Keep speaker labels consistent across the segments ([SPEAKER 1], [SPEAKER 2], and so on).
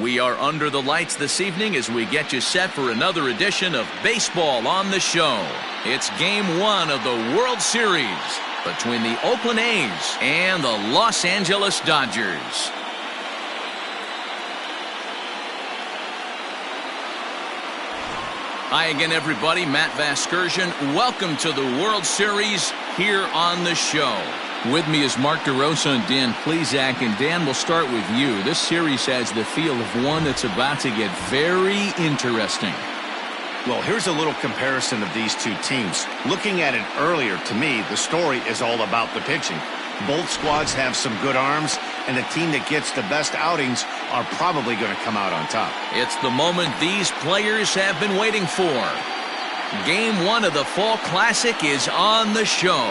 [SPEAKER 1] We are under the lights this evening as we get you set for another edition of Baseball on the Show. It's Game 1 of the World Series between the Oakland A's and the Los Angeles Dodgers. Hi again, everybody. Matt Vasgersian. Welcome to the World Series here on the show. With me is Mark DeRosa and Dan Plesac. And Dan, we'll start with you. This series has the feel of one that's about to get very interesting.
[SPEAKER 2] Well, here's a little comparison of these two teams. Looking at it earlier, to me, the story is all about the pitching. Both squads have some good arms, and the team that gets the best outings are probably going to come out on top.
[SPEAKER 1] It's the moment these players have been waiting for. Game 1 of the Fall Classic is on the show,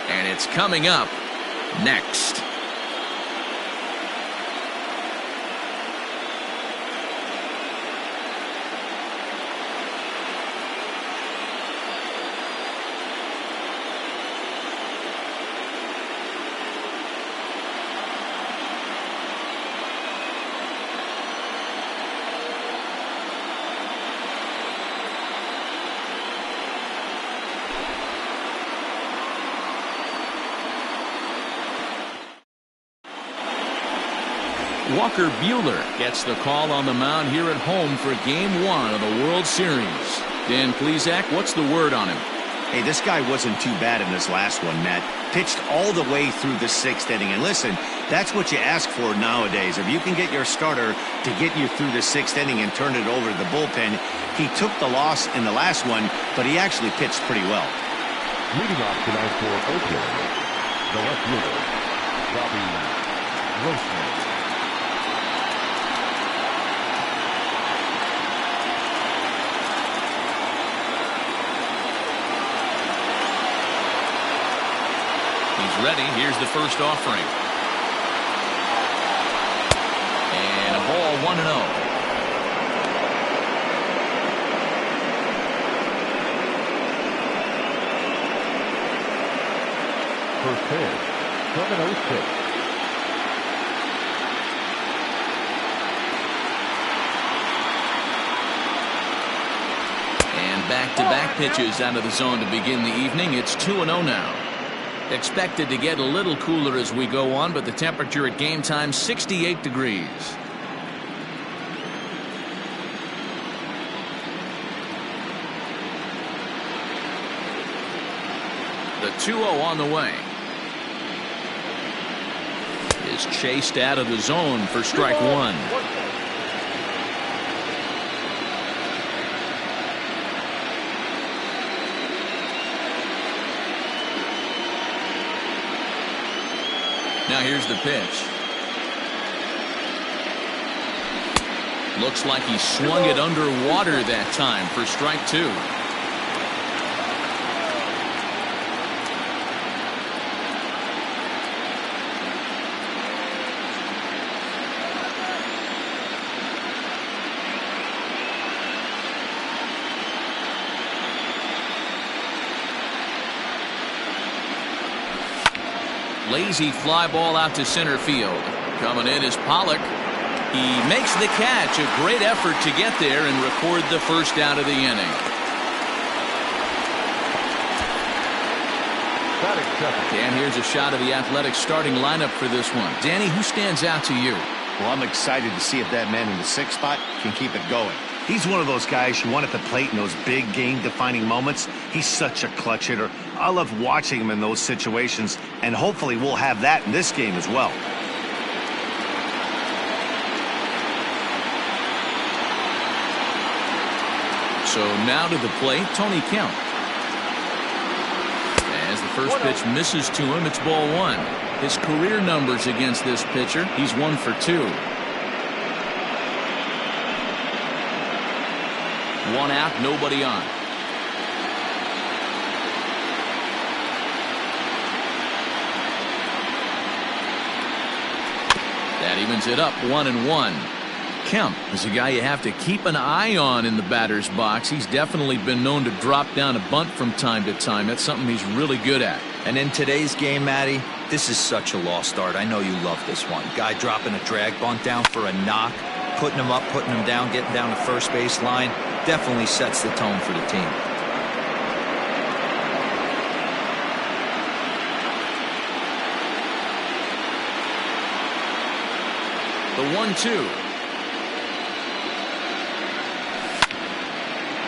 [SPEAKER 1] and it's coming up next. Walker Buehler gets the call on the mound here at home for Game 1 of the World Series. Dan Plesac, what's the word on him?
[SPEAKER 2] Hey, this guy wasn't too bad in this last one, Matt. Pitched all the way through the 6th inning. And listen, that's what you ask for nowadays. If you can get your starter to get you through the 6th inning and turn it over to the bullpen, he took the loss in the last one, but he actually pitched pretty well.
[SPEAKER 3] Leading off tonight for Oakland, the left fielder, Robbie Grossman.
[SPEAKER 1] He's ready. Here's the first offering. And a ball 1-0.
[SPEAKER 3] First pitch, 7-0 pitch.
[SPEAKER 1] And back-to-back pitches out of the zone to begin the evening. It's 2-0 now. Expected to get a little cooler as we go on, but the temperature at game time 68 degrees. The 2-0 on the way. Is chased out of the zone for strike one. Now here's the pitch. Looks like he swung it underwater that time for strike two. Lazy fly ball out to center field. Coming in is Pollock. He makes the catch. A great effort to get there and record the first out of the inning. And here's a shot of the Athletics starting lineup for this one. Danny, who stands out to you?
[SPEAKER 2] Well, I'm excited to see if that man in the 6th spot can keep it going. He's one of those guys you want at the plate in those big game-defining moments. He's such a clutch hitter. I love watching him in those situations, and hopefully we'll have that in this game as well.
[SPEAKER 1] So now to the plate, Tony Kemp. As the first pitch misses to him, it's ball one. His career numbers against this pitcher, he's 1 for 2. One out, nobody on. That evens it up 1-1. Kemp is a guy you have to keep an eye on in the batter's box. He's definitely been known to drop down a bunt from time to time. That's something he's really good at.
[SPEAKER 4] And in today's game, Matty, this is such a lost art. I know you love this one. Guy dropping a drag bunt down for a knock. putting them up, putting them down, getting down the first base line, definitely sets the tone for the team.
[SPEAKER 1] The 1-2.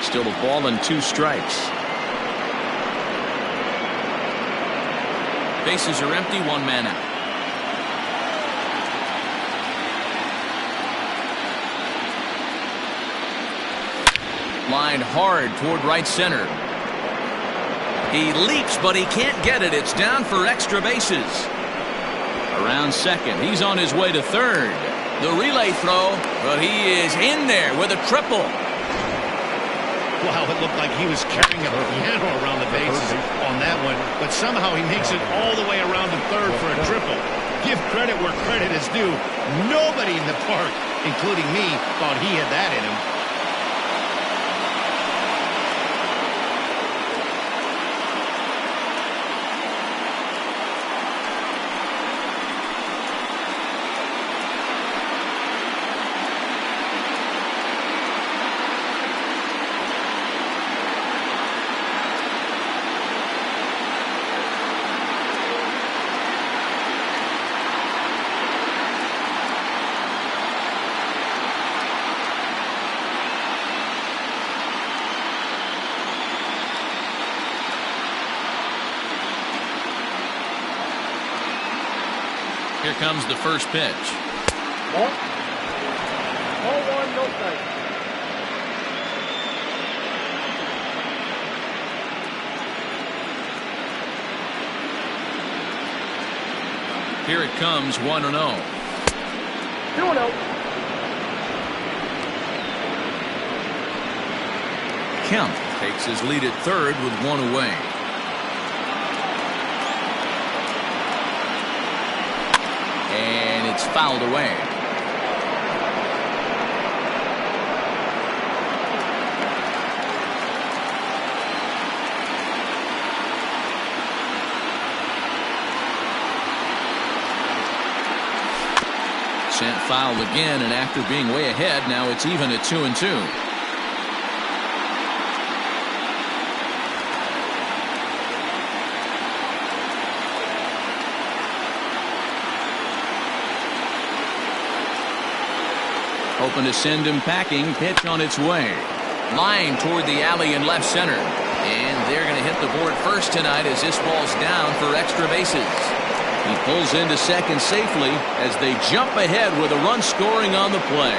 [SPEAKER 1] Still a ball and 2 strikes. Bases are empty, 1 man out. Lined hard toward right center. He leaps, but he can't get it. It's down for extra bases. Around second. He's on his way to third. The relay throw, but he is in there with a triple.
[SPEAKER 2] Wow, it looked like he was carrying a piano around the bases on that one, but somehow he makes it all the way around to third for a triple. Give credit where credit is due. Nobody in the park, including me, thought he had that in him.
[SPEAKER 1] Here comes the first pitch.
[SPEAKER 5] Ball 1, no strike.
[SPEAKER 1] Here it comes, 1-0.
[SPEAKER 5] 2-0.
[SPEAKER 1] Kemp takes his lead at third with 1 away. And it's fouled away. Sent foul again, and after being way ahead, now it's even at 2-2. Hoping to send him packing. Pitch on its way. Line toward the alley in left center. And they're going to hit the board first tonight as this ball's down for extra bases. He pulls into second safely as they jump ahead with a run scoring on the play.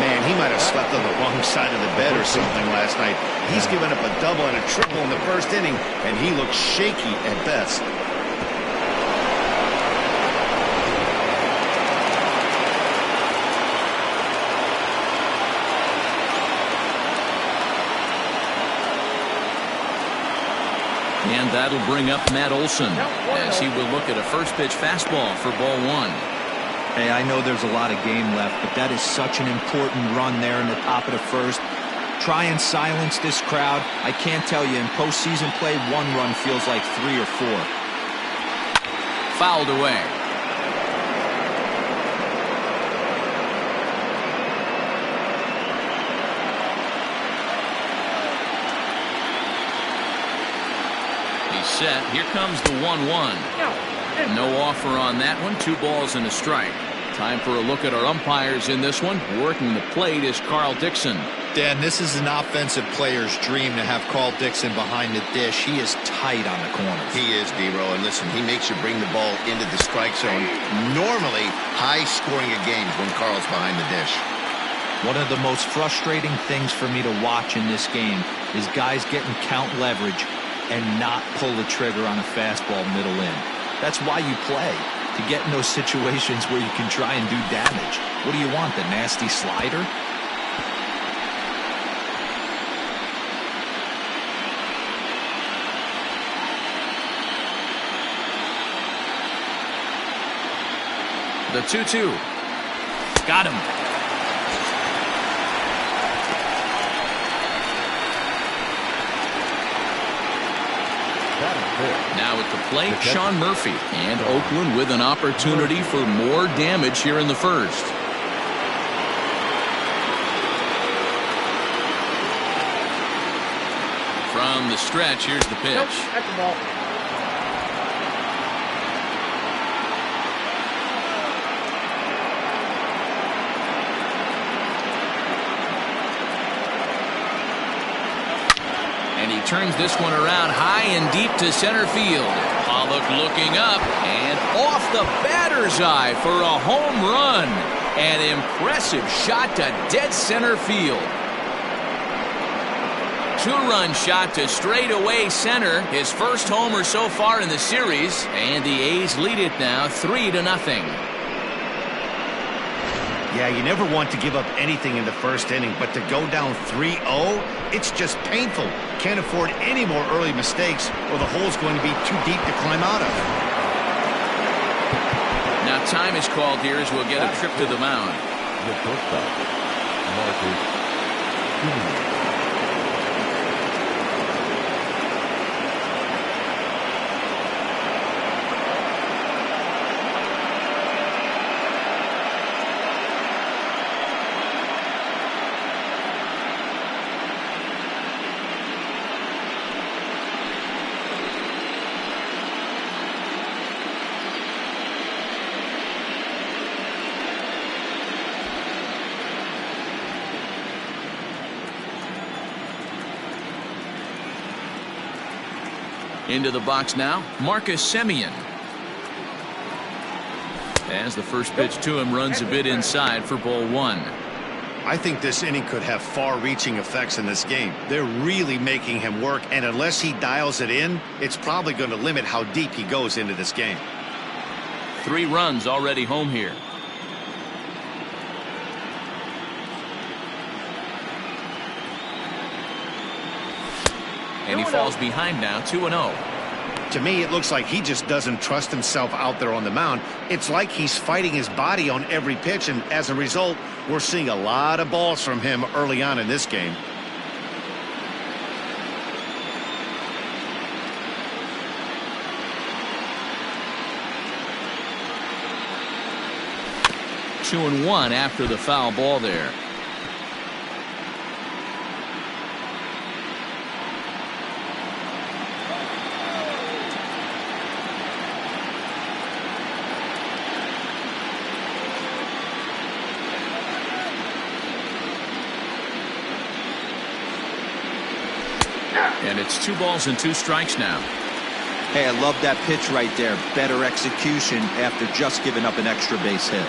[SPEAKER 2] Man, he might have slept on the wrong side of the bed or something last night. He's given up a double and a triple in the first inning, and he looks shaky at best.
[SPEAKER 1] And that'll bring up Matt Olson as he will look at a first pitch fastball for ball 1.
[SPEAKER 4] Hey, I know there's a lot of game left, but that is such an important run there in the top of the first. Try and silence this crowd. I can't tell you, in postseason play, 1 run feels like 3 or 4.
[SPEAKER 1] Fouled away. Set. Here comes the 1-1. No offer on that one. 2 balls and a strike. Time for a look at our umpires in this one. Working the plate is Carl Dixon.
[SPEAKER 4] Dan, this is an offensive player's dream to have Carl Dixon behind the dish. He is tight on the corners.
[SPEAKER 2] He is, D-Row, and listen, he makes you bring the ball into the strike zone. Normally, high scoring of games when Carl's behind the dish.
[SPEAKER 4] One of the most frustrating things for me to watch in this game is guys getting count leverage and not pull the trigger on a fastball middle in. That's why you play, to get in those situations where you can try and do damage. What do you want, the nasty slider?
[SPEAKER 1] The 2-2. Got him. Now at the plate, Sean Murphy. And Oakland with an opportunity for more damage here in the first. From the stretch, here's the pitch.
[SPEAKER 5] Nope, that's the ball.
[SPEAKER 1] And he turns this one around high and deep to center field. Pollock looking up and off the batter's eye for a home run. An impressive shot to dead center field. Two-run shot to straightaway center. His first homer so far in the series. And the A's lead it now 3-0.
[SPEAKER 2] Yeah, you never want to give up anything in the first inning, but to go down 3-0, it's just painful. Can't afford any more early mistakes or the hole's going to be too deep to climb out of.
[SPEAKER 1] Now time is called here as we'll get a trip to the mound.
[SPEAKER 3] The shortstop, Marcus.
[SPEAKER 1] Into the box now, Marcus Semien. As the first pitch to him runs a bit inside for ball one.
[SPEAKER 2] I think this inning could have far-reaching effects in this game. They're really making him work, and unless he dials it in, it's probably going to limit how deep he goes into this game.
[SPEAKER 1] 3 runs already home here. And he falls behind now, 2-0.
[SPEAKER 2] To me, it looks like he just doesn't trust himself out there on the mound. It's like he's fighting his body on every pitch, and as a result, we're seeing a lot of balls from him early on in this game.
[SPEAKER 1] Two and one after the foul ball there. And it's 2 balls and 2 strikes now.
[SPEAKER 4] Hey, I love that pitch right there. Better execution after just giving up an extra base hit.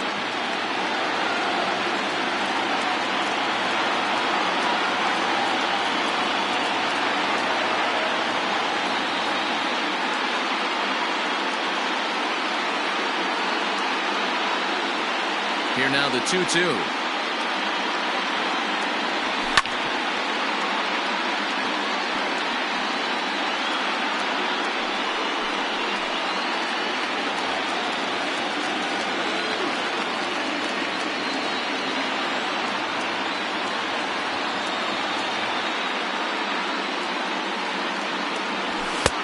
[SPEAKER 1] Here now the 2-2.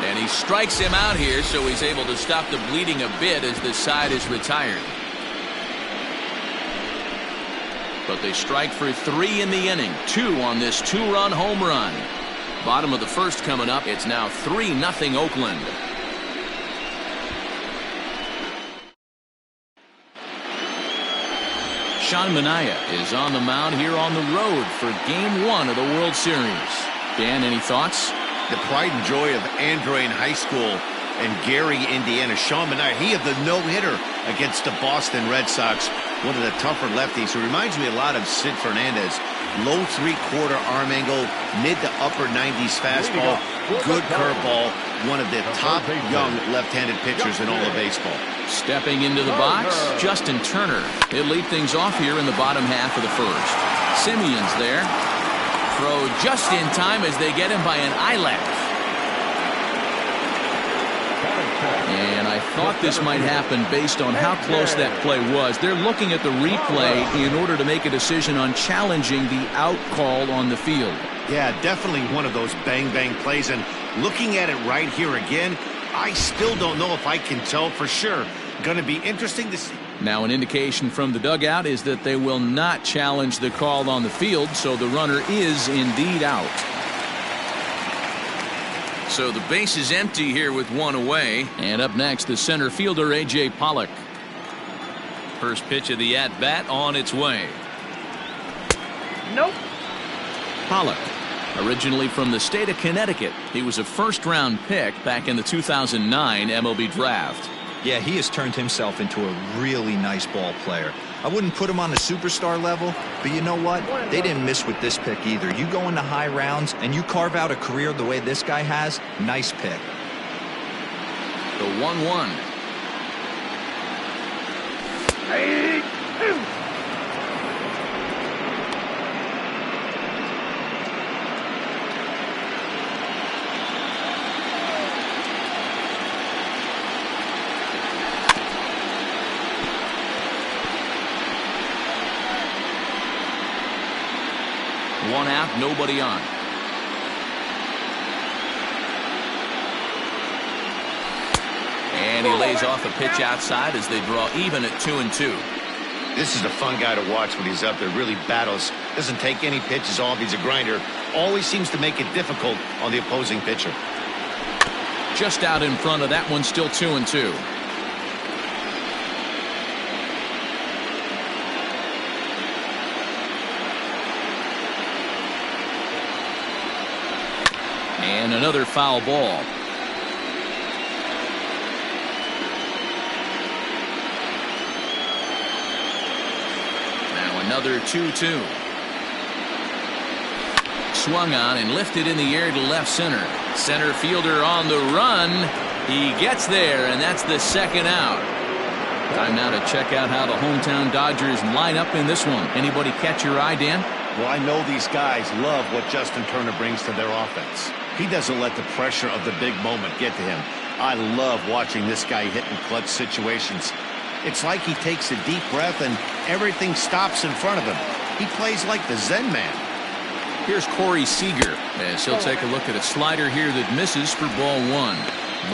[SPEAKER 1] And he strikes him out here, so he's able to stop the bleeding a bit as the side is retired. But they strike for 3 in the inning. 2 on this 2-run home run. Bottom of the first coming up. It's now 3-0 Oakland. Sean Manaea is on the mound here on the road for Game 1 of the World Series. Dan, any thoughts?
[SPEAKER 2] The pride and joy of Andrew High School and Gary, Indiana. Sean Manaea, he had the no-hitter against the Boston Red Sox. One of the tougher lefties who reminds me a lot of Sid Fernandez. Low 3/4 arm angle, mid to upper 90s fastball, good curveball. One of the top young left-handed pitchers in all of baseball.
[SPEAKER 1] Stepping into the box, Justin Turner. He'll lead things off here in the bottom half of the first. Simeon's there. Throw just in time as they get him by an eyelash. And I thought this might happen based on how close that play was. They're looking at the replay in order to make a decision on challenging the out call on the field.
[SPEAKER 2] Yeah, definitely one of those bang-bang plays. And looking at it right here again, I still don't know if I can tell for sure. Going to be interesting to see.
[SPEAKER 1] Now an indication from the dugout is that they will not challenge the call on the field, so the runner is indeed out. So the base is empty here with one away. And up next, the center fielder, A.J. Pollock. First pitch of the at-bat on its way.
[SPEAKER 5] Nope.
[SPEAKER 1] Pollock, originally from the state of Connecticut. He was a first-round pick back in the 2009 MLB draft.
[SPEAKER 4] Yeah, he has turned himself into a really nice ball player. I wouldn't put him on a superstar level, but you know what? They didn't miss with this pick either. You go into high rounds and you carve out a career the way this guy has, nice pick.
[SPEAKER 1] The 1-1. One out, nobody on. And he lays off a pitch outside as they draw even at 2-2.
[SPEAKER 2] This is a fun guy to watch when he's up there. Really battles. Doesn't take any pitches off. He's a grinder. Always seems to make it difficult on the opposing pitcher.
[SPEAKER 1] Just out in front of that one, still 2-2. And another foul ball. Now another 2-2. Swung on and lifted in the air to left center. Center fielder on the run. He gets there, and that's the second out. Time now to check out how the hometown Dodgers line up in this one. Anybody catch your eye, Dan?
[SPEAKER 2] Well, I know these guys love what Justin Turner brings to their offense. He doesn't let the pressure of the big moment get to him. I love watching this guy hit in clutch situations. It's like he takes a deep breath and everything stops in front of him. He plays like the Zen man.
[SPEAKER 1] Here's Corey Seager as he'll take a look at a slider here that misses for ball one.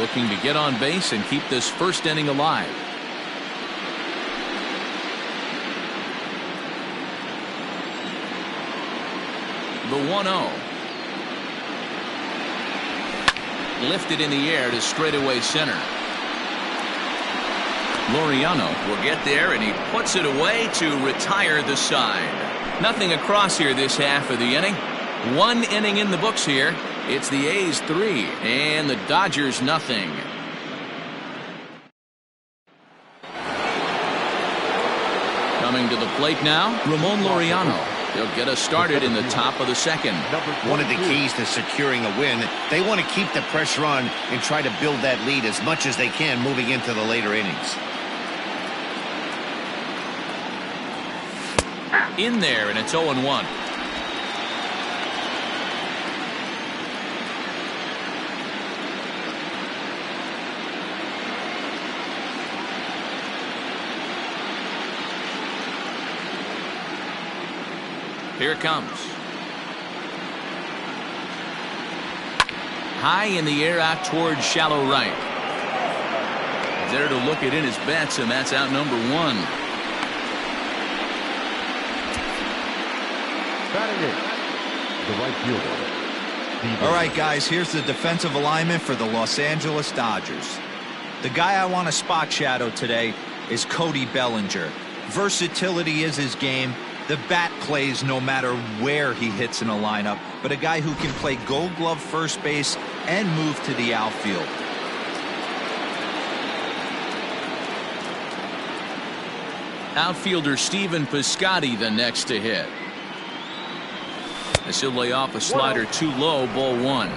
[SPEAKER 1] Looking to get on base and keep this first inning alive. The 1-0. Lifted in the air to straightaway center. Laureano will get there, and he puts it away to retire the side. Nothing across here this half of the inning. One inning in the books here. It's the A's 3 and the Dodgers nothing. Coming to the plate now, Ramon Laureano. He'll get us started in the top of the second.
[SPEAKER 2] One of the keys to securing a win, they want to keep the pressure on and try to build that lead as much as they can moving into the later innings.
[SPEAKER 1] In there, and it's 0-1. Here it comes. High in the air out towards shallow right. There to look it in his bets, and that's out number one.
[SPEAKER 3] Batting it, the right fielder.
[SPEAKER 4] All right, guys, here's the defensive alignment for the Los Angeles Dodgers. The guy I want to spot shadow today is Cody Bellinger. Versatility is his game. The bat plays no matter where he hits in a lineup, but a guy who can play Gold Glove first base and move to the outfield.
[SPEAKER 1] Outfielder Stephen Piscotty the next to hit. As he'll lay off a slider too low, ball one.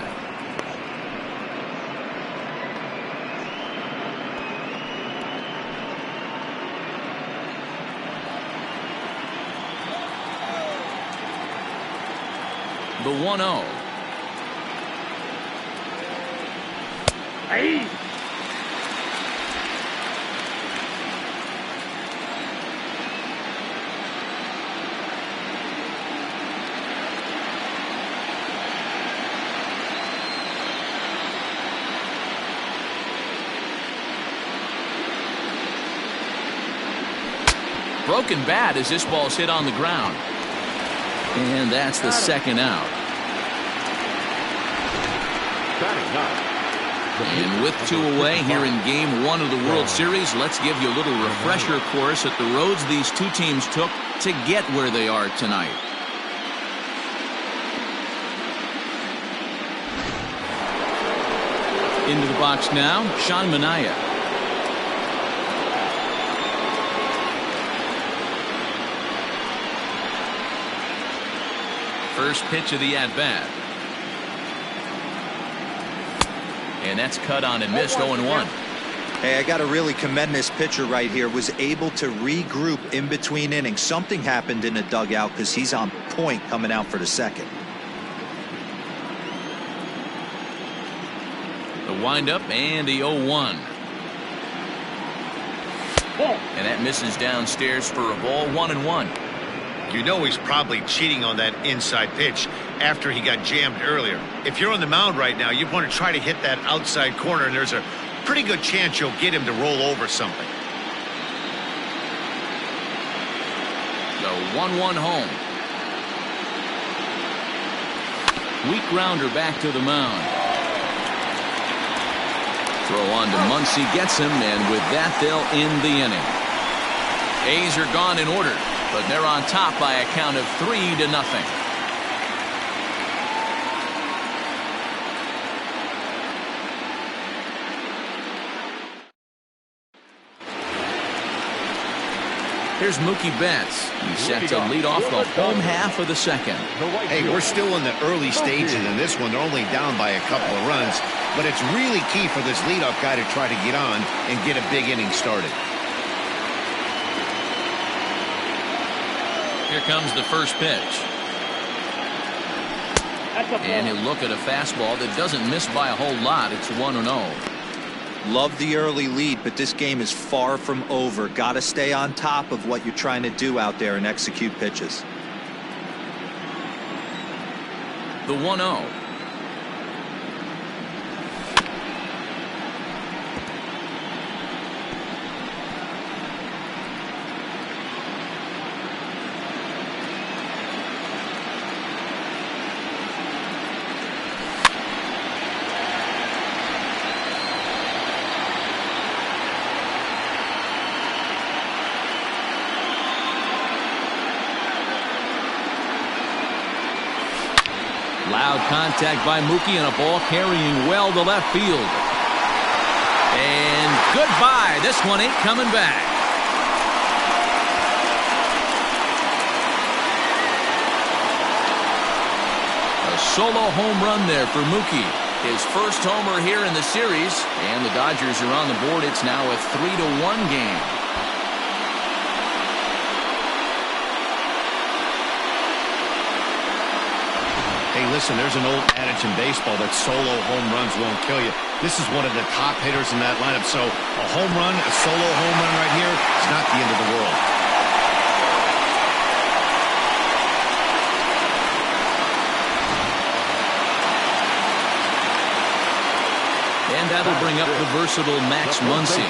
[SPEAKER 1] The 1-0.
[SPEAKER 5] Hey.
[SPEAKER 1] Broken bat as this ball's hit on the ground. And that's the second out.
[SPEAKER 3] Batting ninth.
[SPEAKER 1] And with 2 away here in Game 1 of the World Series, let's give you a little refresher course at the roads these two teams took to get where they are tonight. Into the box now, Sean Manaea. First pitch of the at-bat. And that's cut on and missed. 0-1.
[SPEAKER 4] Hey, I got to really commend this pitcher right here. Was able to regroup in between innings. Something happened in the dugout because he's on point coming out for the second.
[SPEAKER 1] The windup and the 0-1. And that misses downstairs for a ball. 1-1.
[SPEAKER 2] You know he's probably cheating on that inside pitch after he got jammed earlier. If you're on the mound right now, you want to try to hit that outside corner, and there's a pretty good chance you'll get him to roll over something.
[SPEAKER 1] The 1-1 home. Weak grounder back to the mound. Throw on to Muncy, gets him, and with that they'll end the inning. A's are gone in order, but they're on top by a count of 3-0. Here's Mookie Betts. He's set to lead off the home half of the second.
[SPEAKER 2] Hey, we're still in the early stages in this one. They're only down by a couple of runs, but it's really key for this leadoff guy to try to get on and get a big inning started.
[SPEAKER 1] Here comes the first pitch. And he'll look at a fastball that doesn't miss by a whole lot. It's 1-0.
[SPEAKER 4] Love the early lead, but this game is far from over. Got to stay on top of what you're trying to do out there and execute pitches.
[SPEAKER 1] The 1-0. Loud contact by Mookie and a ball carrying well to left field. And goodbye. This one ain't coming back. A solo home run there for Mookie. His first homer here in the series. And the Dodgers are on the board. It's now a 3-1 game.
[SPEAKER 2] Hey, listen, there's an old adage in baseball that solo home runs won't kill you. This is one of the top hitters in that lineup. So a home run, a solo home run right here is not the end of the world.
[SPEAKER 1] And that'll bring up the versatile Max Muncy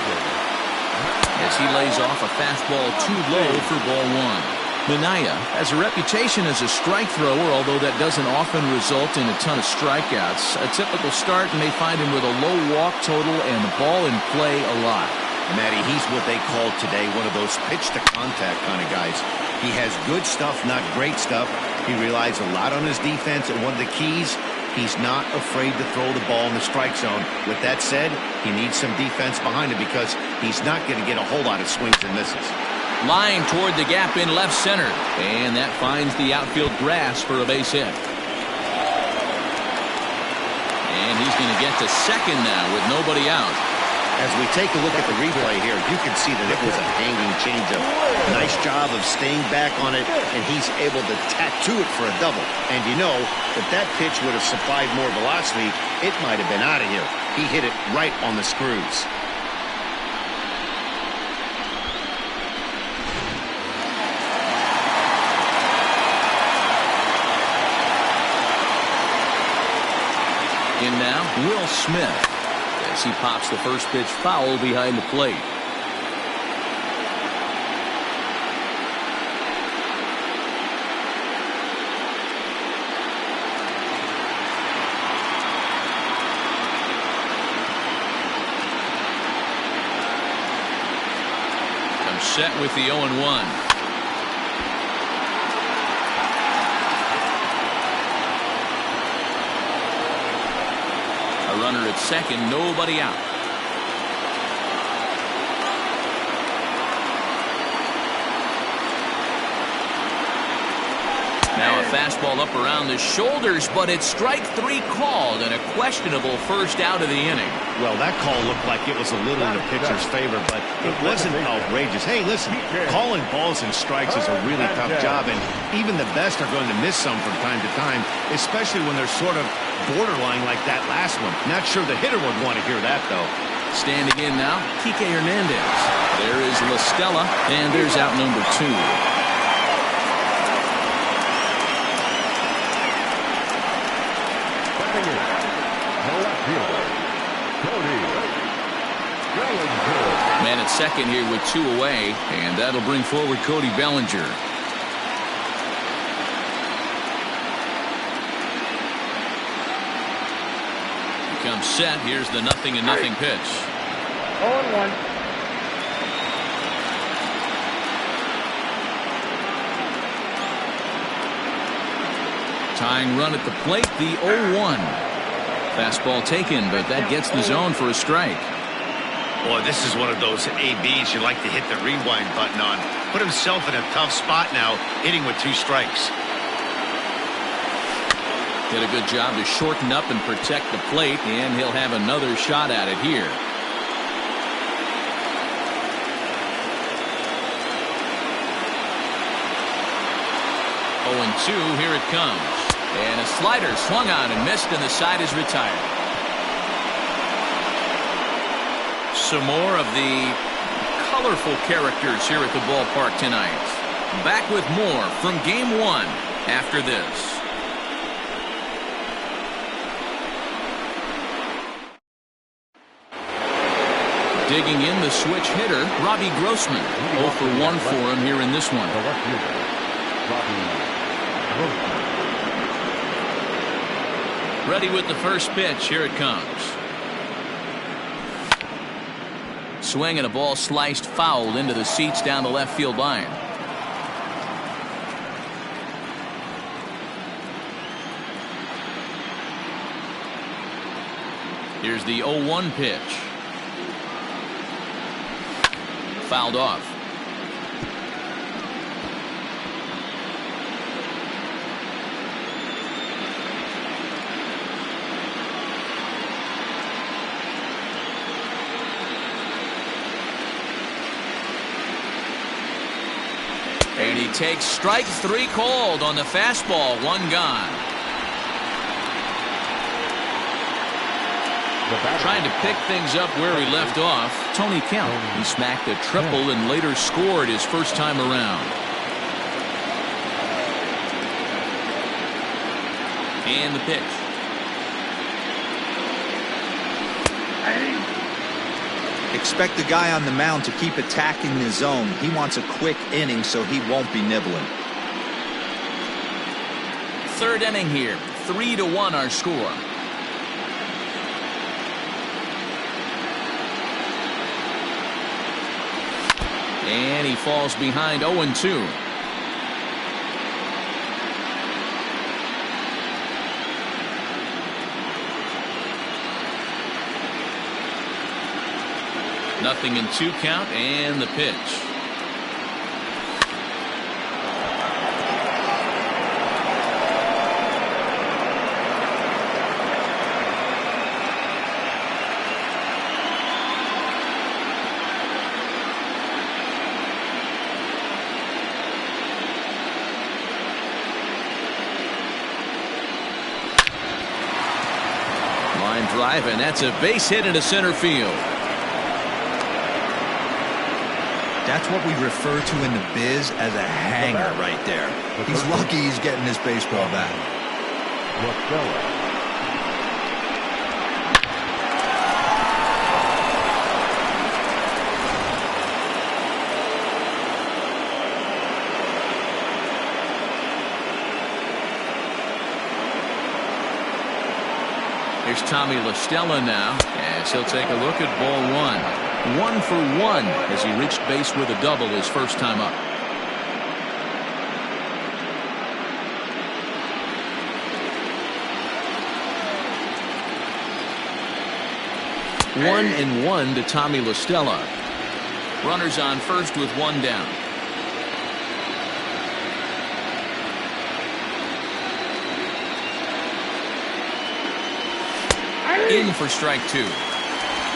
[SPEAKER 1] as he lays off a fastball too low for ball 1. Manaea has a reputation as a strike thrower, although that doesn't often result in a ton of strikeouts. A typical start may find him with a low walk total and the ball in play a lot.
[SPEAKER 2] Matty, he's what they call today one of those pitch-to-contact kind of guys. He has good stuff, not great stuff. He relies a lot on his defense, and one of the keys, he's not afraid to throw the ball in the strike zone. With that said, he needs some defense behind him because he's not going to get a whole lot of swings and misses.
[SPEAKER 1] Line toward the gap in left center. And that finds the outfield grass for a base hit. And he's going to get to second now with nobody out.
[SPEAKER 2] As we take a look at the replay here, you can see that it was a hanging changeup. Nice job of staying back on it, and he's able to tattoo it for a double. And you know, if that pitch would have supplied more velocity, it might have been out of here. He hit it right on the screws.
[SPEAKER 1] In now, Will Smith, as he pops the first pitch foul behind the plate. set with the 0-1. A runner at second, nobody out. Now a fastball up around the shoulders, but it's strike 3 called and a questionable first out of the inning.
[SPEAKER 2] Well, that call looked like it was a little in the pitcher's favor, but it wasn't outrageous. Hey, listen, calling balls and strikes is a really tough job, and even the best are going to miss some from time to time, especially when they're sort of borderline like that last one. Not sure the hitter would want to hear that, though.
[SPEAKER 1] Standing in now, Kike Hernandez. There is La Stella, and there's out number 2. Man at second here with 2 away, and that'll bring forward Cody Bellinger. He comes set. Here's the 0-0 pitch.
[SPEAKER 5] 0-1.
[SPEAKER 1] Tying run at the plate, the 0-1. Fastball taken, but that gets the zone for a strike.
[SPEAKER 2] Boy, this is one of those ABs you like to hit the rewind button on. Put himself in a tough spot now, hitting with 2 strikes.
[SPEAKER 1] Did a good job to shorten up and protect the plate, and he'll have another shot at it here. Oh, 2, here it comes. And a slider swung on and missed, and the side is retired. Some more of the colorful characters here at the ballpark tonight. Back with more from Game 1 after this. Digging in, the switch hitter, Robbie Grossman. 0 for 1 for him here in this one. Ready with the first pitch. Here it comes. Swing and a ball sliced foul into the seats down the left field line. Here's the 0-1 pitch. Fouled off. And he takes strike 3 called on the fastball. 1 gone. Trying to pick things up where he left off, Tony Kemp. He smacked a triple and later scored his first time around. And the pitch.
[SPEAKER 4] Expect the guy on the mound to keep attacking the zone. He wants a quick inning so he won't be nibbling.
[SPEAKER 1] 3rd inning here. 3-1 our score. And he falls behind 0-2. Nothing in 2 count, and the pitch. Line drive, and that's a base hit into center field.
[SPEAKER 4] That's what we refer to in the biz as a hanger right there. He's lucky he's getting his baseball back.
[SPEAKER 1] Here's Tommy La Stella now, as he'll take a look at ball 1. 1 for 1 as he reached base with a double his first time up. One and one to Tommy La Stella. Runners on first with one down. In for strike two.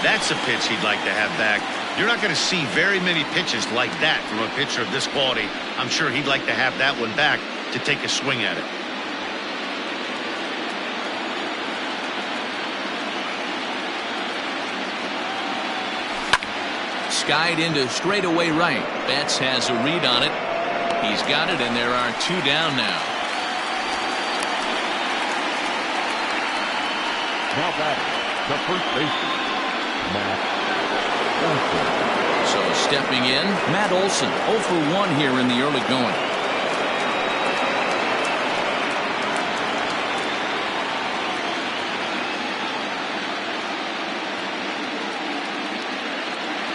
[SPEAKER 2] That's a pitch he'd like to have back. You're not going to see very many pitches like that from a pitcher of this quality. I'm sure he'd like to have that one back to take a swing at it.
[SPEAKER 1] Skied into straightaway right. Betts has a read on it. He's got it, and there are two down now.
[SPEAKER 3] Now batting, the first baseman, Matt Olson.
[SPEAKER 1] So stepping in, Matt Olson, 0 for 1 here in the early going.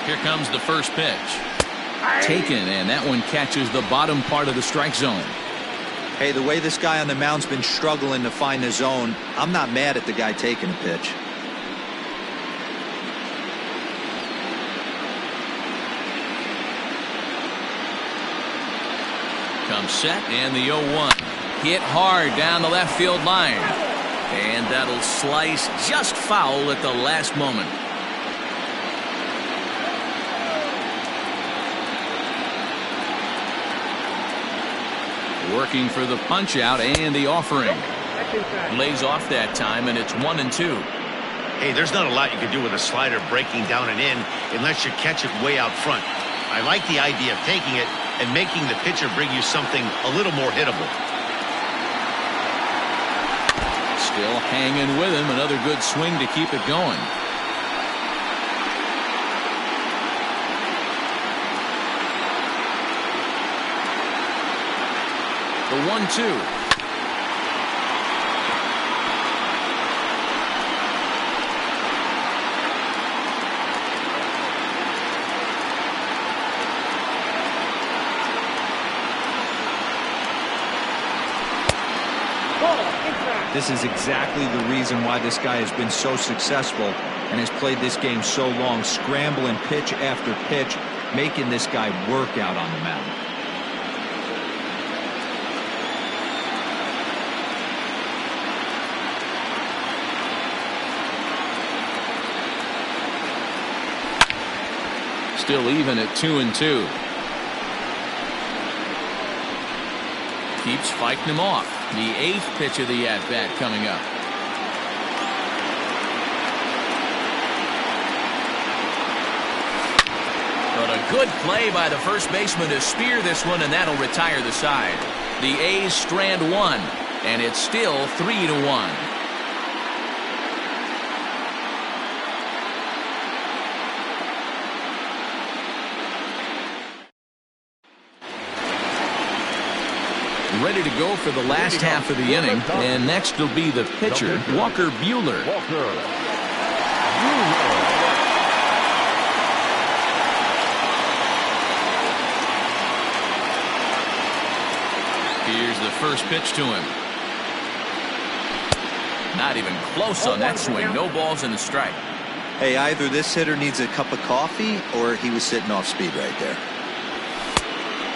[SPEAKER 1] Here comes the first pitch. Taken, and that one catches the bottom part of the strike zone.
[SPEAKER 4] Hey, the way this guy on the mound's been struggling to find the zone, I'm not mad at the guy taking a pitch.
[SPEAKER 1] Comes set, and the 0-1. Hit hard down the left field line. And that'll slice just foul at the last moment. Working for the punch out and the offering. Lays off that time, and it's 1 and 2.
[SPEAKER 2] Hey, there's not a lot you can do with a slider breaking down and in unless you catch it way out front. I like the idea of taking it and making the pitcher bring you something a little more hittable.
[SPEAKER 1] Still hanging with him. Another good swing to keep it going. The 1-2.
[SPEAKER 4] This is exactly the reason why this guy has been so successful and has played this game so long, scrambling pitch after pitch, making this guy work out on the mound.
[SPEAKER 1] Still even at 2 and 2. Keeps fighting him off. The 8th pitch of the at-bat coming up. But a good play by the first baseman to spear this one, and that'll retire the side. The A's strand one, and it's still 3-1. Ready to go for the last half of the inning, and next will be the pitcher, Walker Buehler. Here's the first pitch to him. Not even close on that swing. No balls and a strike.
[SPEAKER 4] Hey, either this hitter needs a cup of coffee or he was sitting off speed right there.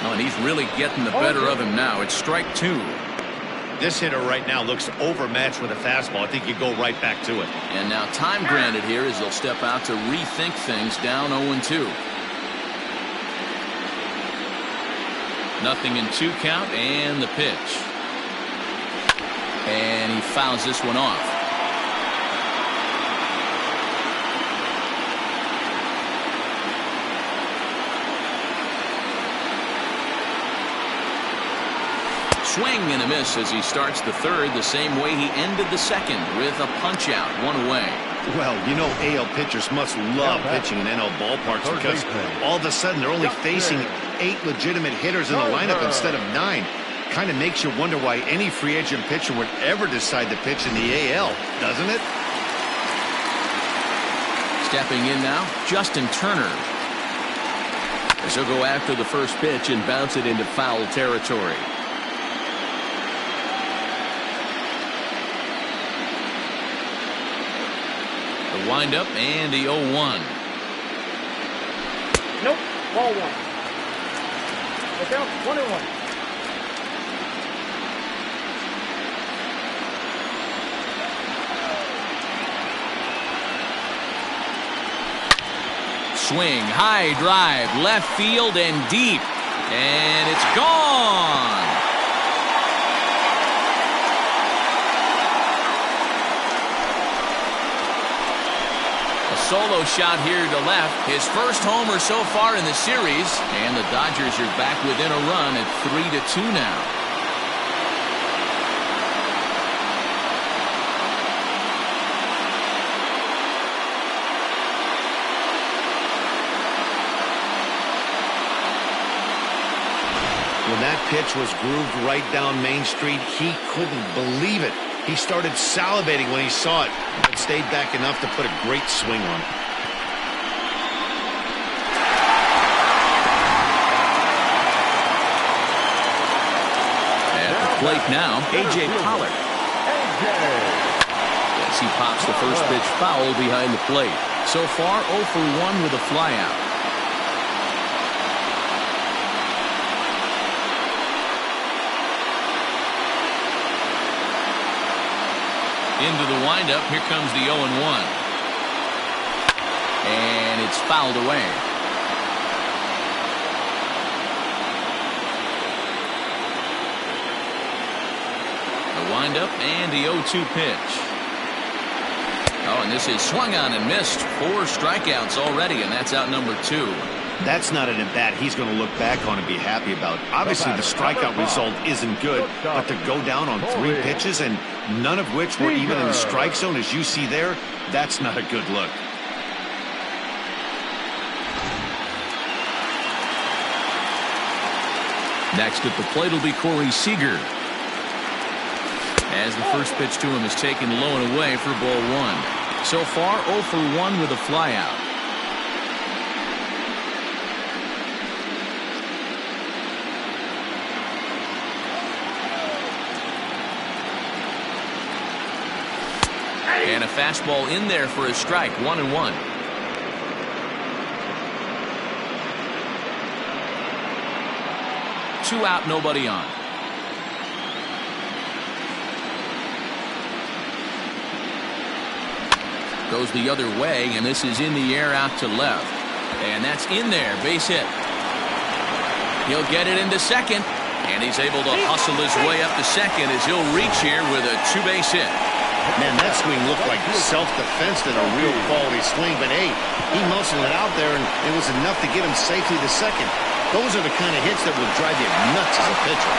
[SPEAKER 1] Oh, and he's really getting the better of him now. It's strike two.
[SPEAKER 2] This hitter right now looks overmatched with a fastball. I think you go right back to it.
[SPEAKER 1] And now time granted here as they'll step out to rethink things down 0-2. Nothing in 2 count, and the pitch. And he fouls this one off. Swing and a miss as he starts the third the same way he ended the second, with a punch out, 1 away.
[SPEAKER 2] Well, you know AL pitchers must love pitching in NL ballparks because all of a sudden they're only facing 8 legitimate hitters in the lineup instead of 9. Kind of makes you wonder why any free agent pitcher would ever decide to pitch in the AL, doesn't it?
[SPEAKER 1] Stepping in now, Justin Turner. As he'll go after the first pitch and bounce it into foul territory. The windup and the 0-1.
[SPEAKER 5] Nope. Ball one. Look out. 1-1.
[SPEAKER 1] Swing, high drive, left field and deep. And it's gone. A solo shot here to left. His first homer so far in the series. And the Dodgers are back within a run at 3-2 now.
[SPEAKER 2] When that pitch was grooved right down Main Street, he couldn't believe it. He started salivating when he saw it, but stayed back enough to put a great swing on it.
[SPEAKER 1] At the plate now, A.J. Pollard. As he pops the first pitch foul behind the plate. So far, 0 for 1 with a flyout. Into the windup. Here comes the 0-1. And it's fouled away. The windup and the 0-2 pitch. Oh, and this is swung on and missed. 4 strikeouts already, and that's out number 2.
[SPEAKER 2] That's not an at-bat he's going to look back on and be happy about. Obviously, the strikeout result isn't good, but to go down on 3 pitches and none of which were even in the strike zone, as you see there, that's not a good look.
[SPEAKER 1] Next at the plate will be Corey Seager. As the first pitch to him is taken low and away for ball 1. So far, 0 for 1 with a flyout. And a fastball in there for a strike. 1-1. Two out, nobody on. Goes the other way, and this is in the air out to left. And that's in there. Base hit. He'll get it into second. And he's able to hustle his way up to second as he'll reach here with a 2-base hit.
[SPEAKER 2] Man, that swing looked like self-defense than a real quality swing. But, hey, he muscled it out there, and it was enough to get him safely to second. Those are the kind of hits that will drive you nuts as a pitcher.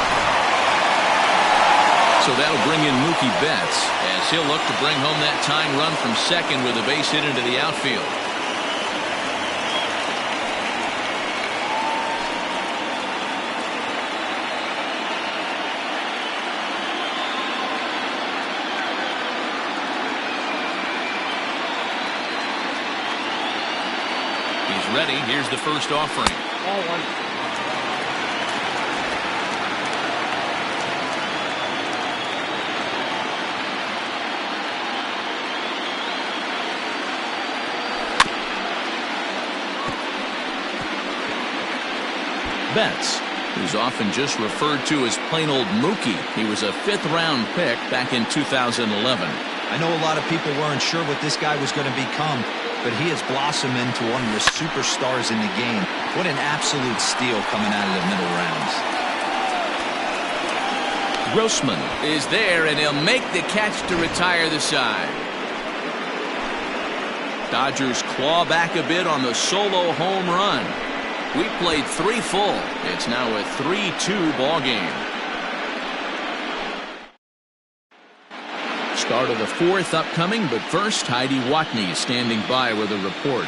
[SPEAKER 1] So that'll bring in Mookie Betts as he'll look to bring home that tying run from second with a base hit into the outfield. Ready. Here's the first offering.
[SPEAKER 5] Ball 1.
[SPEAKER 1] Betts, who's often just referred to as plain old Mookie. He was a 5th-round pick back in 2011.
[SPEAKER 4] I know a lot of people weren't sure what this guy was going to become, but he has blossomed into one of the superstars in the game. What an absolute steal coming out of the middle rounds.
[SPEAKER 1] Grossman is there, and he'll make the catch to retire the side. Dodgers claw back a bit on the solo home run. We played 3 full. It's now a 3-2 ball game. Start of the 4th upcoming, but first, Heidi Watney standing by with a report.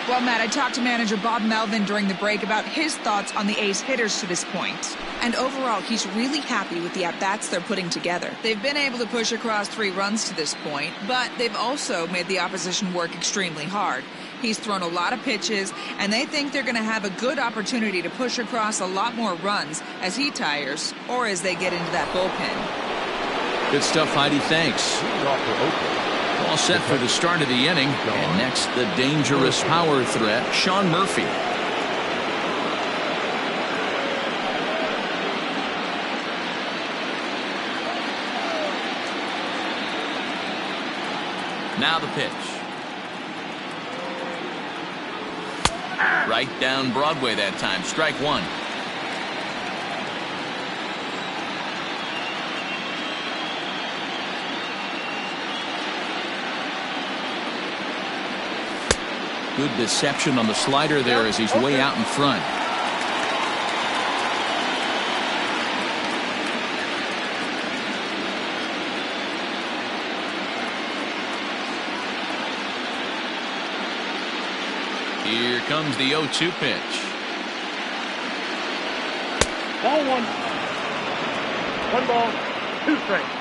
[SPEAKER 6] Well, Matt, I talked to manager Bob Melvin during the break about his thoughts on the A's hitters to this point. And overall, he's really happy with the at-bats they're putting together. They've been able to push across 3 runs to this point, but they've also made the opposition work extremely hard. He's thrown a lot of pitches, and they think they're going to have a good opportunity to push across a lot more runs as he tires or as they get into that bullpen.
[SPEAKER 1] Good stuff, Heidi. Thanks. All set for the start of the inning. And next, the dangerous power threat, Sean Murphy. Now the pitch. Right down Broadway that time. Strike 1. Good deception on the slider there as he's way out in front. Here comes the 0-2 pitch.
[SPEAKER 5] Ball 1. 1 ball, 2 strikes.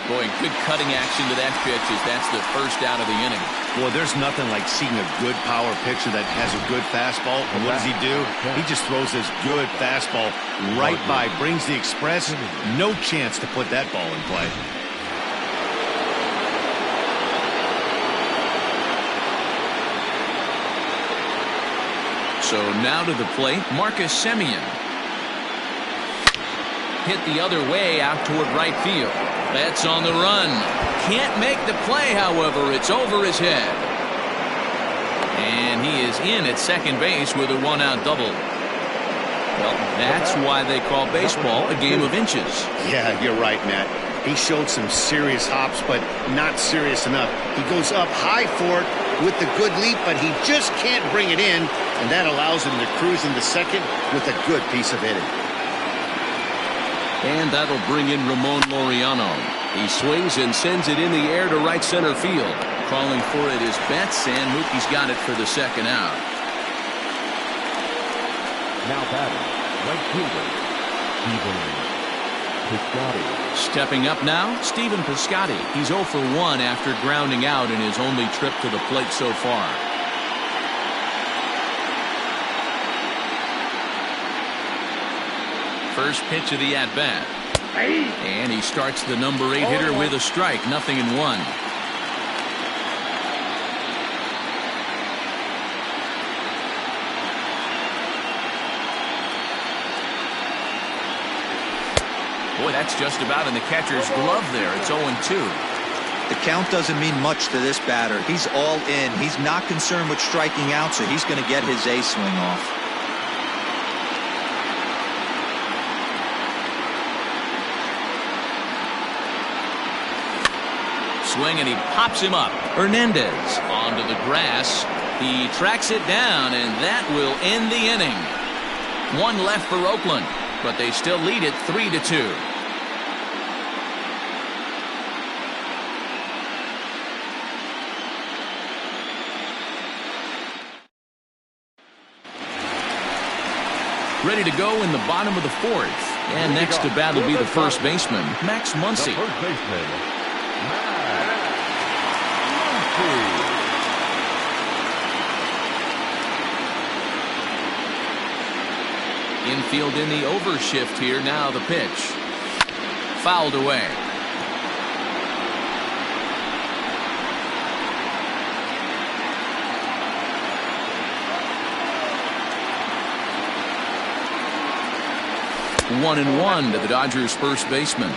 [SPEAKER 1] Boy, good cutting action to that pitch as that's the first out of the inning.
[SPEAKER 2] Well, there's nothing like seeing a good power pitcher that has a good fastball. And what does he do? He just throws this good fastball right by, brings the express. No chance to put that ball in play.
[SPEAKER 1] So now to the plate, Marcus Semien. Hit the other way out toward right field. That's on the run. Can't make the play, however. It's over his head. And he is in at second base with a 1-out double. Well, that's why they call baseball a game of inches.
[SPEAKER 2] Yeah, you're right, Matt. He showed some serious hops, but not serious enough. He goes up high for it with the good leap, but he just can't bring it in, and that allows him to cruise into second with a good piece of hitting.
[SPEAKER 1] And that'll bring in Ramon Laureano. He swings and sends it in the air to right center field. Calling for it is Betts, and Mookie's got it for the second out.
[SPEAKER 3] Now batting, right fielder, Stephen Piscotty.
[SPEAKER 1] Stepping up now, Stephen Piscotty. He's 0 for 1 after grounding out in his only trip to the plate so far. First pitch of the at-bat. And he starts the number 8 hitter with a strike. 0-1. Boy, that's just about in the catcher's glove there. It's 0-2.
[SPEAKER 4] The count doesn't mean much to this batter. He's all in. He's not concerned with striking out, so he's going to get his A swing off.
[SPEAKER 1] Swing, and he pops him up. Hernandez onto the grass. He tracks it down, and that will end the inning. 1 left for Oakland, but they still lead it 3-2. Ready to go in the bottom of the 4th. And next to bat will be the first baseman, Max Muncy.
[SPEAKER 3] The first baseman,
[SPEAKER 1] Infield in the overshift here. Now the pitch. Fouled away. One and one to the Dodgers' first baseman.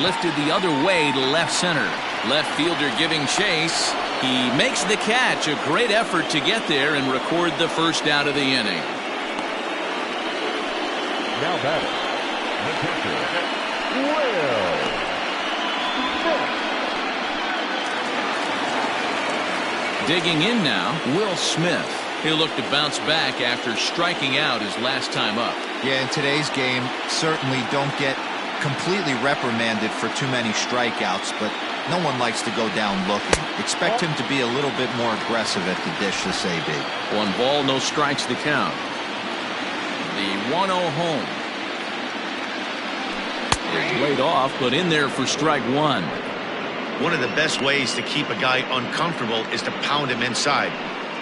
[SPEAKER 1] Lifted the other way to left center. Left fielder giving chase. He makes the catch. A great effort to get there and record the first out of the inning.
[SPEAKER 3] now batting, the pitcher, Will Smith.
[SPEAKER 1] Digging in now, Will Smith. He'll look to bounce back after striking out his last time up.
[SPEAKER 4] Yeah, in today's game, certainly don't get completely reprimanded for too many strikeouts, but no one likes to go down looking. Expect him to be a little bit more aggressive at the dish this AB.
[SPEAKER 1] 1 ball, no strikes to count. The 1-0 home. It's laid off, but in there for strike 1.
[SPEAKER 2] One of the best ways to keep a guy uncomfortable is to pound him inside.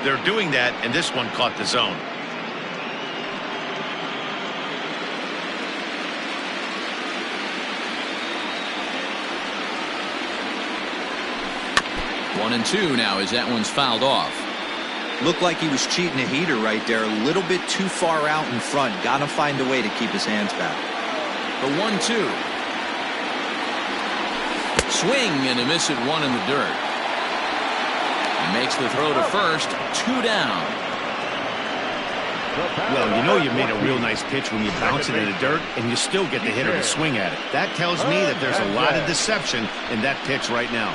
[SPEAKER 2] They're doing that, and this one caught the zone.
[SPEAKER 1] One and two now as that one's fouled off.
[SPEAKER 4] Looked like he was cheating a heater right there. A little bit too far out in front. Got to find a way to keep his hands back.
[SPEAKER 1] The 1-2. Swing and a miss at 1 in the dirt. He makes the throw to first. 2 down.
[SPEAKER 2] Well, you know you made a real nice pitch when you bounce it in the dirt and you still get the hitter to swing at it. That tells me that there's a lot of deception in that pitch right now.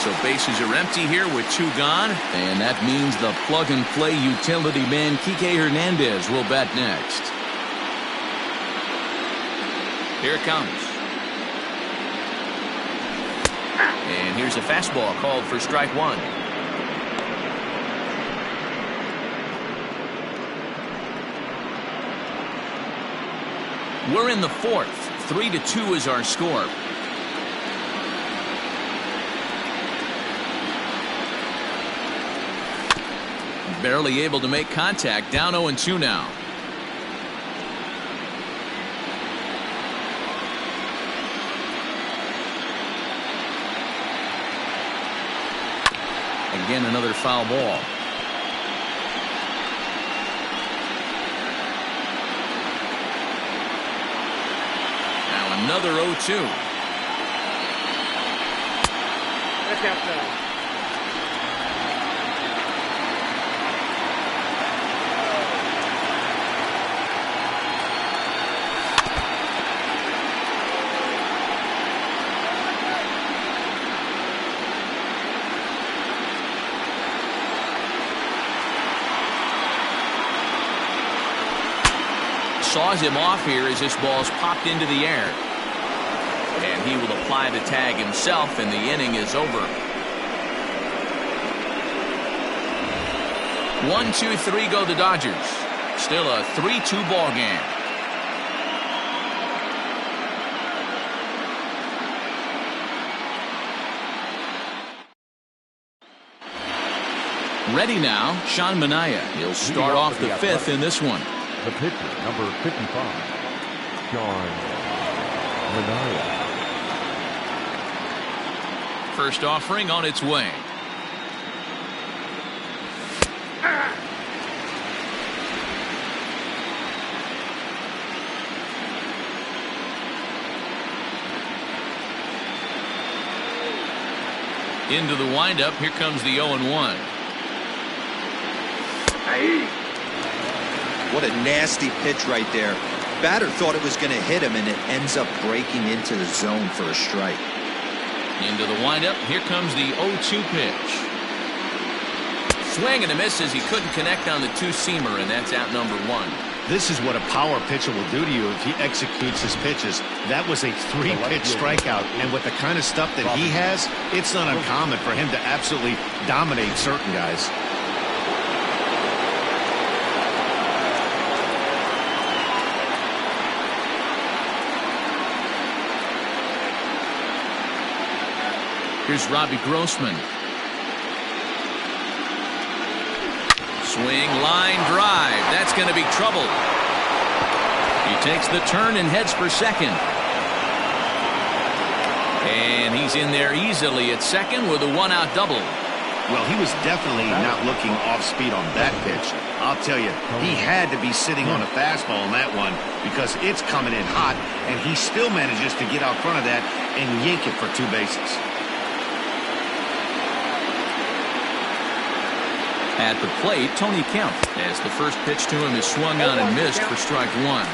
[SPEAKER 1] So bases are empty here with 2 gone, and that means the plug-and-play utility man Kike Hernandez will bat next. Here it comes. And here's a fastball called for strike 1. We're in the 4th. 3-2 is our score. Barely able to make contact. Down 0-2 now. Again, another foul ball. Now another 0-2.
[SPEAKER 5] That's outside.
[SPEAKER 1] Saws him off here as this ball's popped into the air. And he will apply the tag himself, and the inning is over. 1, 2, 3 go the Dodgers. Still a 3-2 ball game. Ready now, Sean Manaea. He'll start off the 5th in this one.
[SPEAKER 3] The pitcher, number 55, Sean Manaea.
[SPEAKER 1] First offering on its way. Into the windup. Here comes the 0-1.
[SPEAKER 4] What a nasty pitch right there. Batter thought it was going to hit him, and it ends up breaking into the zone for a strike.
[SPEAKER 1] Into the windup. Here comes the 0-2 pitch. Swing and a miss as he couldn't connect on the 2-seamer, and that's out number 1.
[SPEAKER 2] This is what a power pitcher will do to you if he executes his pitches. That was a 3-pitch strikeout, and with the kind of stuff that he has, it's not uncommon for him to absolutely dominate certain guys.
[SPEAKER 1] Here's Robbie Grossman. Swing, line drive. That's going to be trouble. He takes the turn and heads for second. And he's in there easily at second with a 1-out double.
[SPEAKER 2] Well, he was definitely not looking off speed on that pitch. I'll tell you, he had to be sitting on a fastball on that one because it's coming in hot, and he still manages to get out front of that and yank it for 2 bases.
[SPEAKER 1] At the plate, Tony Kemp, as the first pitch to him is swung on and missed for strike 1.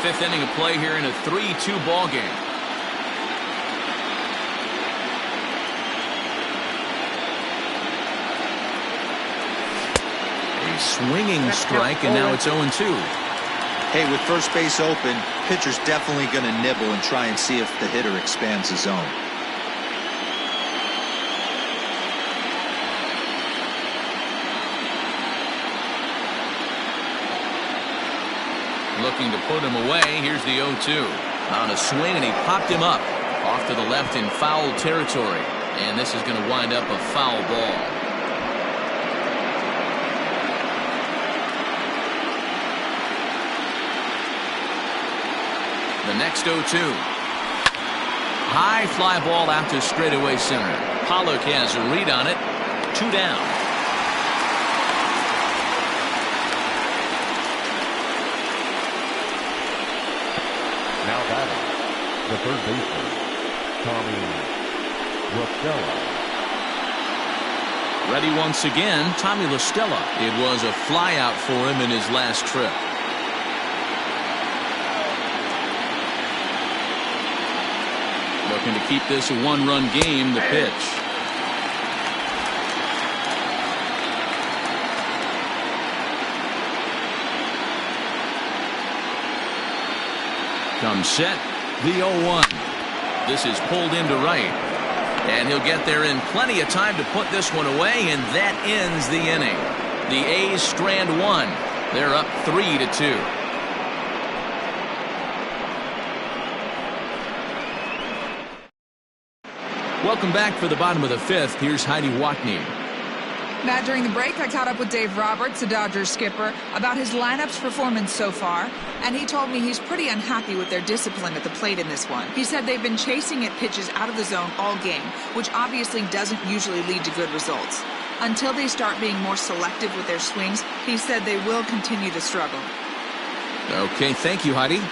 [SPEAKER 1] fifth inning of play here in a 3-2 ball game. A swinging strike, and now it's 0-2.
[SPEAKER 4] Hey, with first base open, pitcher's definitely going to nibble and try and see if the hitter expands the zone.
[SPEAKER 1] Looking to put him away. Here's the 0-2. On a swing, and he popped him up. Off to the left in foul territory. And this is going to wind up a foul ball. The next 0-2. High fly ball out to straightaway center. Pollock has a read on it. 2 down.
[SPEAKER 3] Now batting, the third baseman, Tommy Rostella.
[SPEAKER 1] Ready once again, Tommy Listella. It was a flyout for him in his last trip. Looking to keep this a one-run game, the pitch. Comes set, the 0-1. This is pulled into right. And he'll get there in plenty of time to put this one away, and that ends the inning. The A's strand one. They're up 3-2. Welcome back for the bottom of the fifth. Here's Heidi Watney.
[SPEAKER 6] Matt, during the break, I caught up with Dave Roberts, the Dodgers skipper, about his lineup's performance so far, and he told me he's pretty unhappy with their discipline at the plate in this one. He said they've been chasing at pitches out of the zone all game, which obviously doesn't usually lead to good results. Until they start being more selective with their swings, he said they will continue to struggle.
[SPEAKER 1] Okay, thank you, Heidi.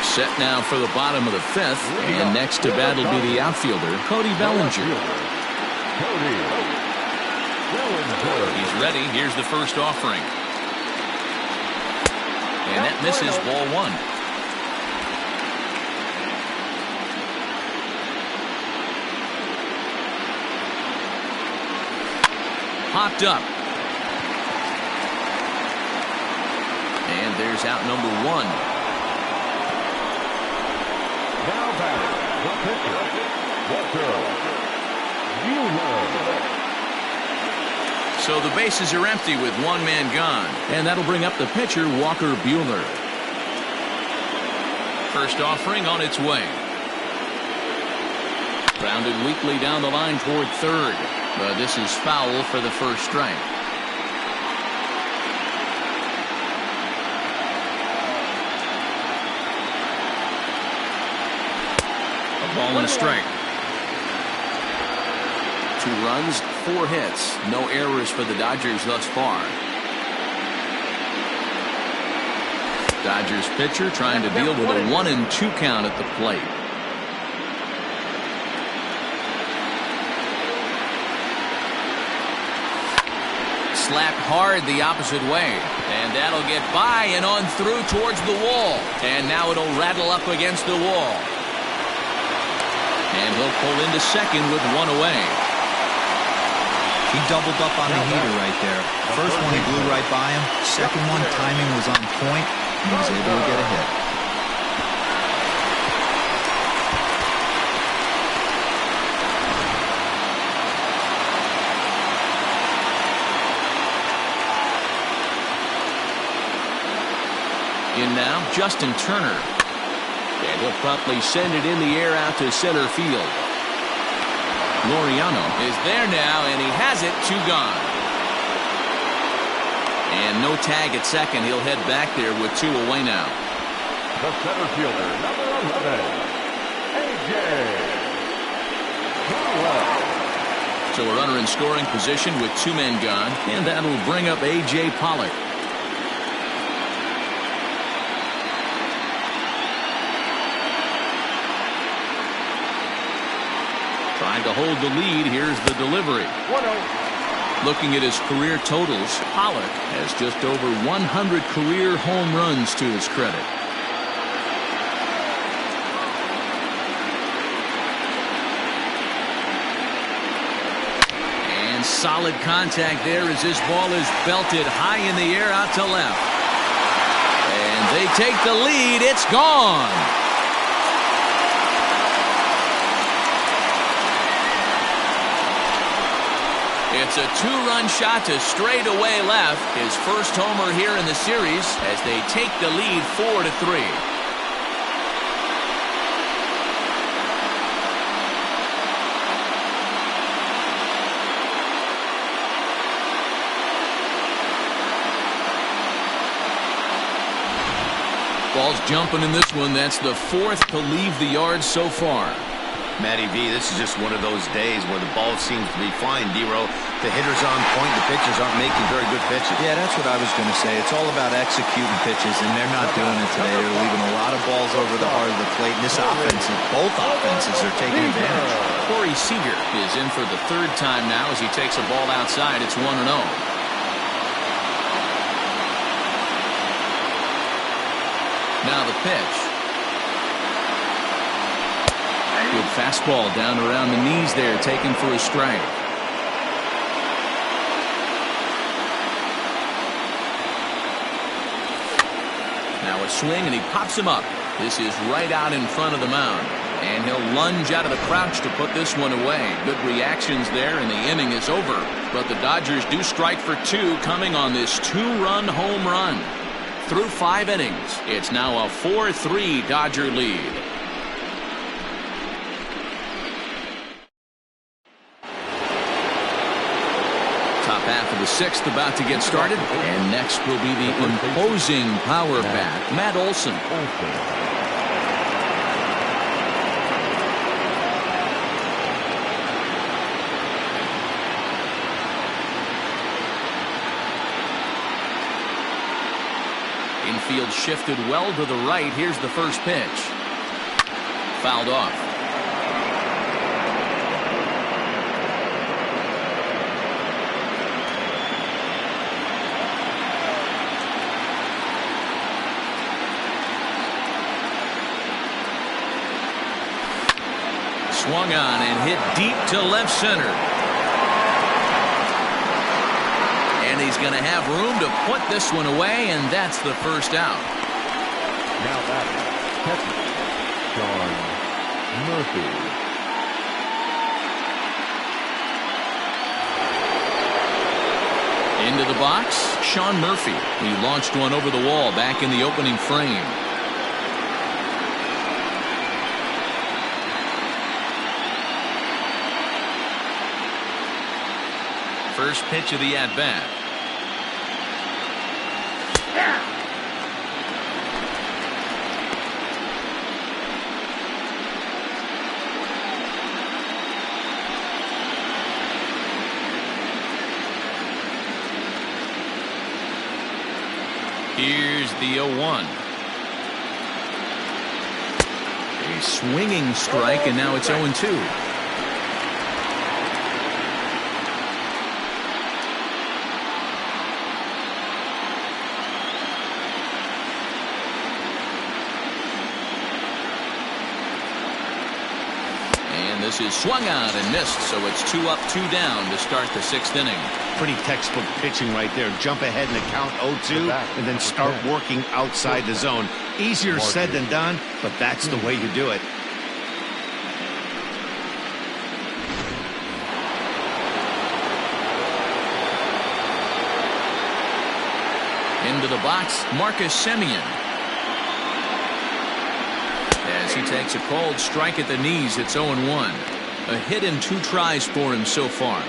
[SPEAKER 1] Set now for the bottom of the fifth, and next to bat will be the outfielder, Cody Bellinger. He's ready. Here's the first offering. And that misses, ball one. Popped up. And there's out number one.
[SPEAKER 3] Now batting, the pitcher, Walker.
[SPEAKER 1] So the bases are empty with one man gone. And that'll bring up the pitcher, Walker Buehler. First offering on its way. Grounded weakly down the line toward third. But this is foul for the first strike. A ball and a strike. 2 runs, 4 hits. No errors for the Dodgers thus far. Dodgers pitcher trying to deal with a 1-2 count at the plate. Slapped hard the opposite way. And that'll get by and on through towards the wall. And now it'll rattle up against the wall. And he'll pull into second with 1 away.
[SPEAKER 4] He doubled up on the heater right there. First one he blew right by him. Second one, timing was on point, and he was able to get a hit.
[SPEAKER 1] In now, Justin Turner. And he'll promptly send it in the air out to center field. Laureano is there now, and he has it. 2 gone. And no tag at second. He'll head back there with 2 away now.
[SPEAKER 3] The center fielder, number 11, A.J. Pollock.
[SPEAKER 1] So a runner in scoring position with 2 men gone, and that'll bring up A.J. Pollock. Trying to hold the lead. Here's the delivery.
[SPEAKER 3] 1-0.
[SPEAKER 1] Looking at his career totals, Pollock has just over 100 career home runs to his credit. And solid contact there as this ball is belted high in the air out to left. And they take the lead. It's gone. It's a two-run shot to straightaway left. His first homer here in the series as they take the lead 4-3. Ball's jumping in this one. That's the fourth to leave the yard so far.
[SPEAKER 2] Matty V, this is just one of those days where the ball seems to be flying, D-Row. The hitter's on point, the pitchers aren't making very good pitches.
[SPEAKER 4] Yeah, that's what I was going to say. It's all about executing pitches, and they're not doing it today. They're leaving a lot of balls over the heart of the plate. And this offense, both offenses are taking advantage.
[SPEAKER 1] Corey Seager is in for the third time now as he takes a ball outside. It's 1-0. Now the pitch. Good fastball down around the knees there, taken for a strike. Now a swing, and he pops him up. This is right out in front of the mound. And he'll lunge out of the crouch to put this one away. Good reactions there, and the inning is over. But the Dodgers do strike for two, coming on this two-run home run. Through 5 innings, it's now a 4-3 Dodger lead. Top half of the sixth about to get started, and next will be the imposing power bat, Matt Olson. Infield shifted well to the right. Here's the first pitch. Fouled off. Swung on and hit deep to left center. And he's going to have room to put this one away, and that's the first out.
[SPEAKER 3] Now batting, catcher, Sean Murphy.
[SPEAKER 1] Into the box, Sean Murphy. He launched one over the wall back in the opening frame. First pitch of the at-bat. Here's the 0-1. A swinging strike, and now it's 0-2. This is swung on and missed, so it's 2 up, 2 down to start the 6th inning.
[SPEAKER 2] Pretty textbook pitching right there. Jump ahead in the count 0-2 and then start working outside the zone. Easier said than done, but that's the way you do it.
[SPEAKER 1] Into the box, Marcus Semien. As he takes a cold strike at the knees, it's 0-1. A hit in 2 tries for him so far.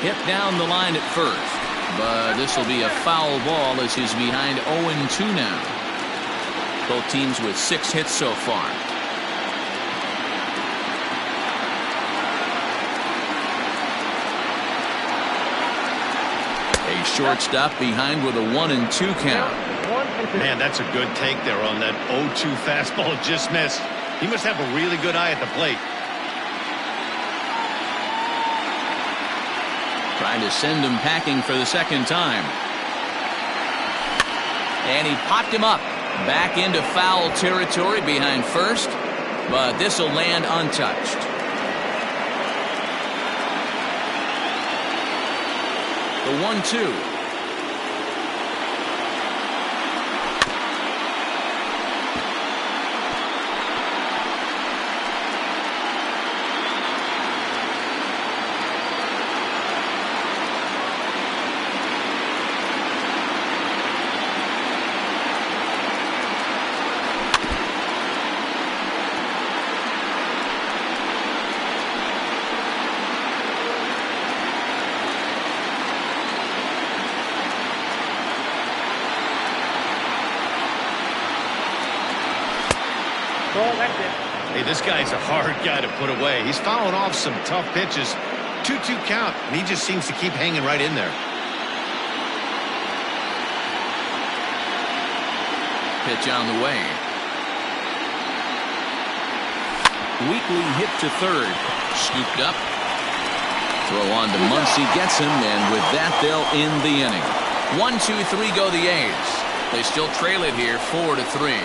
[SPEAKER 1] Hit down the line at first, but this will be a foul ball as he's behind 0-2 now. Both teams with 6 hits so far. The shortstop behind with a 1-2 count.
[SPEAKER 2] Man, that's a good take there on that 0-2 fastball just missed. He must have a really good eye at the plate.
[SPEAKER 1] Trying to send him packing for the second time. And he popped him up. Back into foul territory behind first. But this will land untouched. The 1-2.
[SPEAKER 2] Hey, this guy's a hard guy to put away. He's fouling off some tough pitches. 2-2 count, and he just seems to keep hanging right in there.
[SPEAKER 1] Pitch on the way. Weakly hit to third. Scooped up. Throw on to Muncy, gets him, and with that they'll end the inning. 1-2-3 go the A's. They still trail it here 4-3.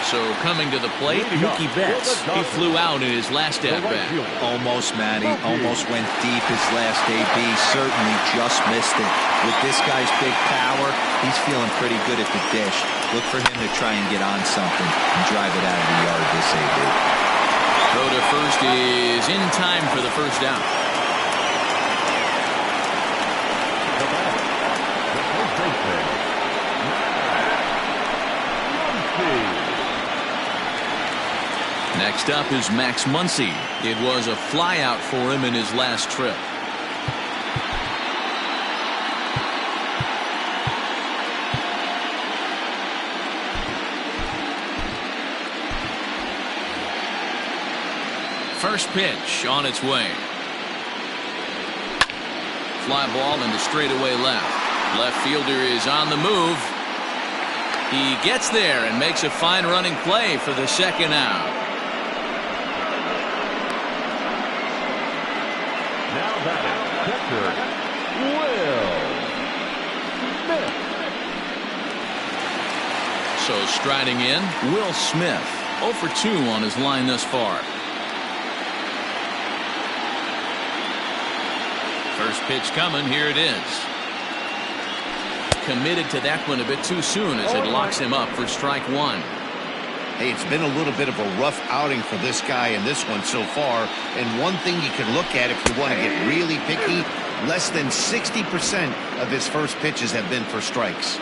[SPEAKER 1] So coming to the plate, Mookie Betts. He flew out in his last at-bat.
[SPEAKER 4] Almost, Matty. Almost went deep his last AB. Certainly just missed it. With this guy's big power, he's feeling pretty good at the dish. Look for him to try and get on something and drive it out of the yard this AB.
[SPEAKER 1] Throw to first is in time for the first out. Next up is Max Muncy. It was a flyout for him in his last trip. First pitch on its way. Fly ball into straightaway left. Left fielder is on the move. He gets there and makes a fine running play for the second out. So striding in, Will Smith. 0 for 2 on his line thus far. First pitch coming, here it is. Committed to that one a bit too soon as it locks him up for strike one.
[SPEAKER 2] Hey, it's been a little bit of a rough outing for this guy in this one so far. And one thing you can look at if you want to get really picky, less than 60% of his first pitches have been for strikes.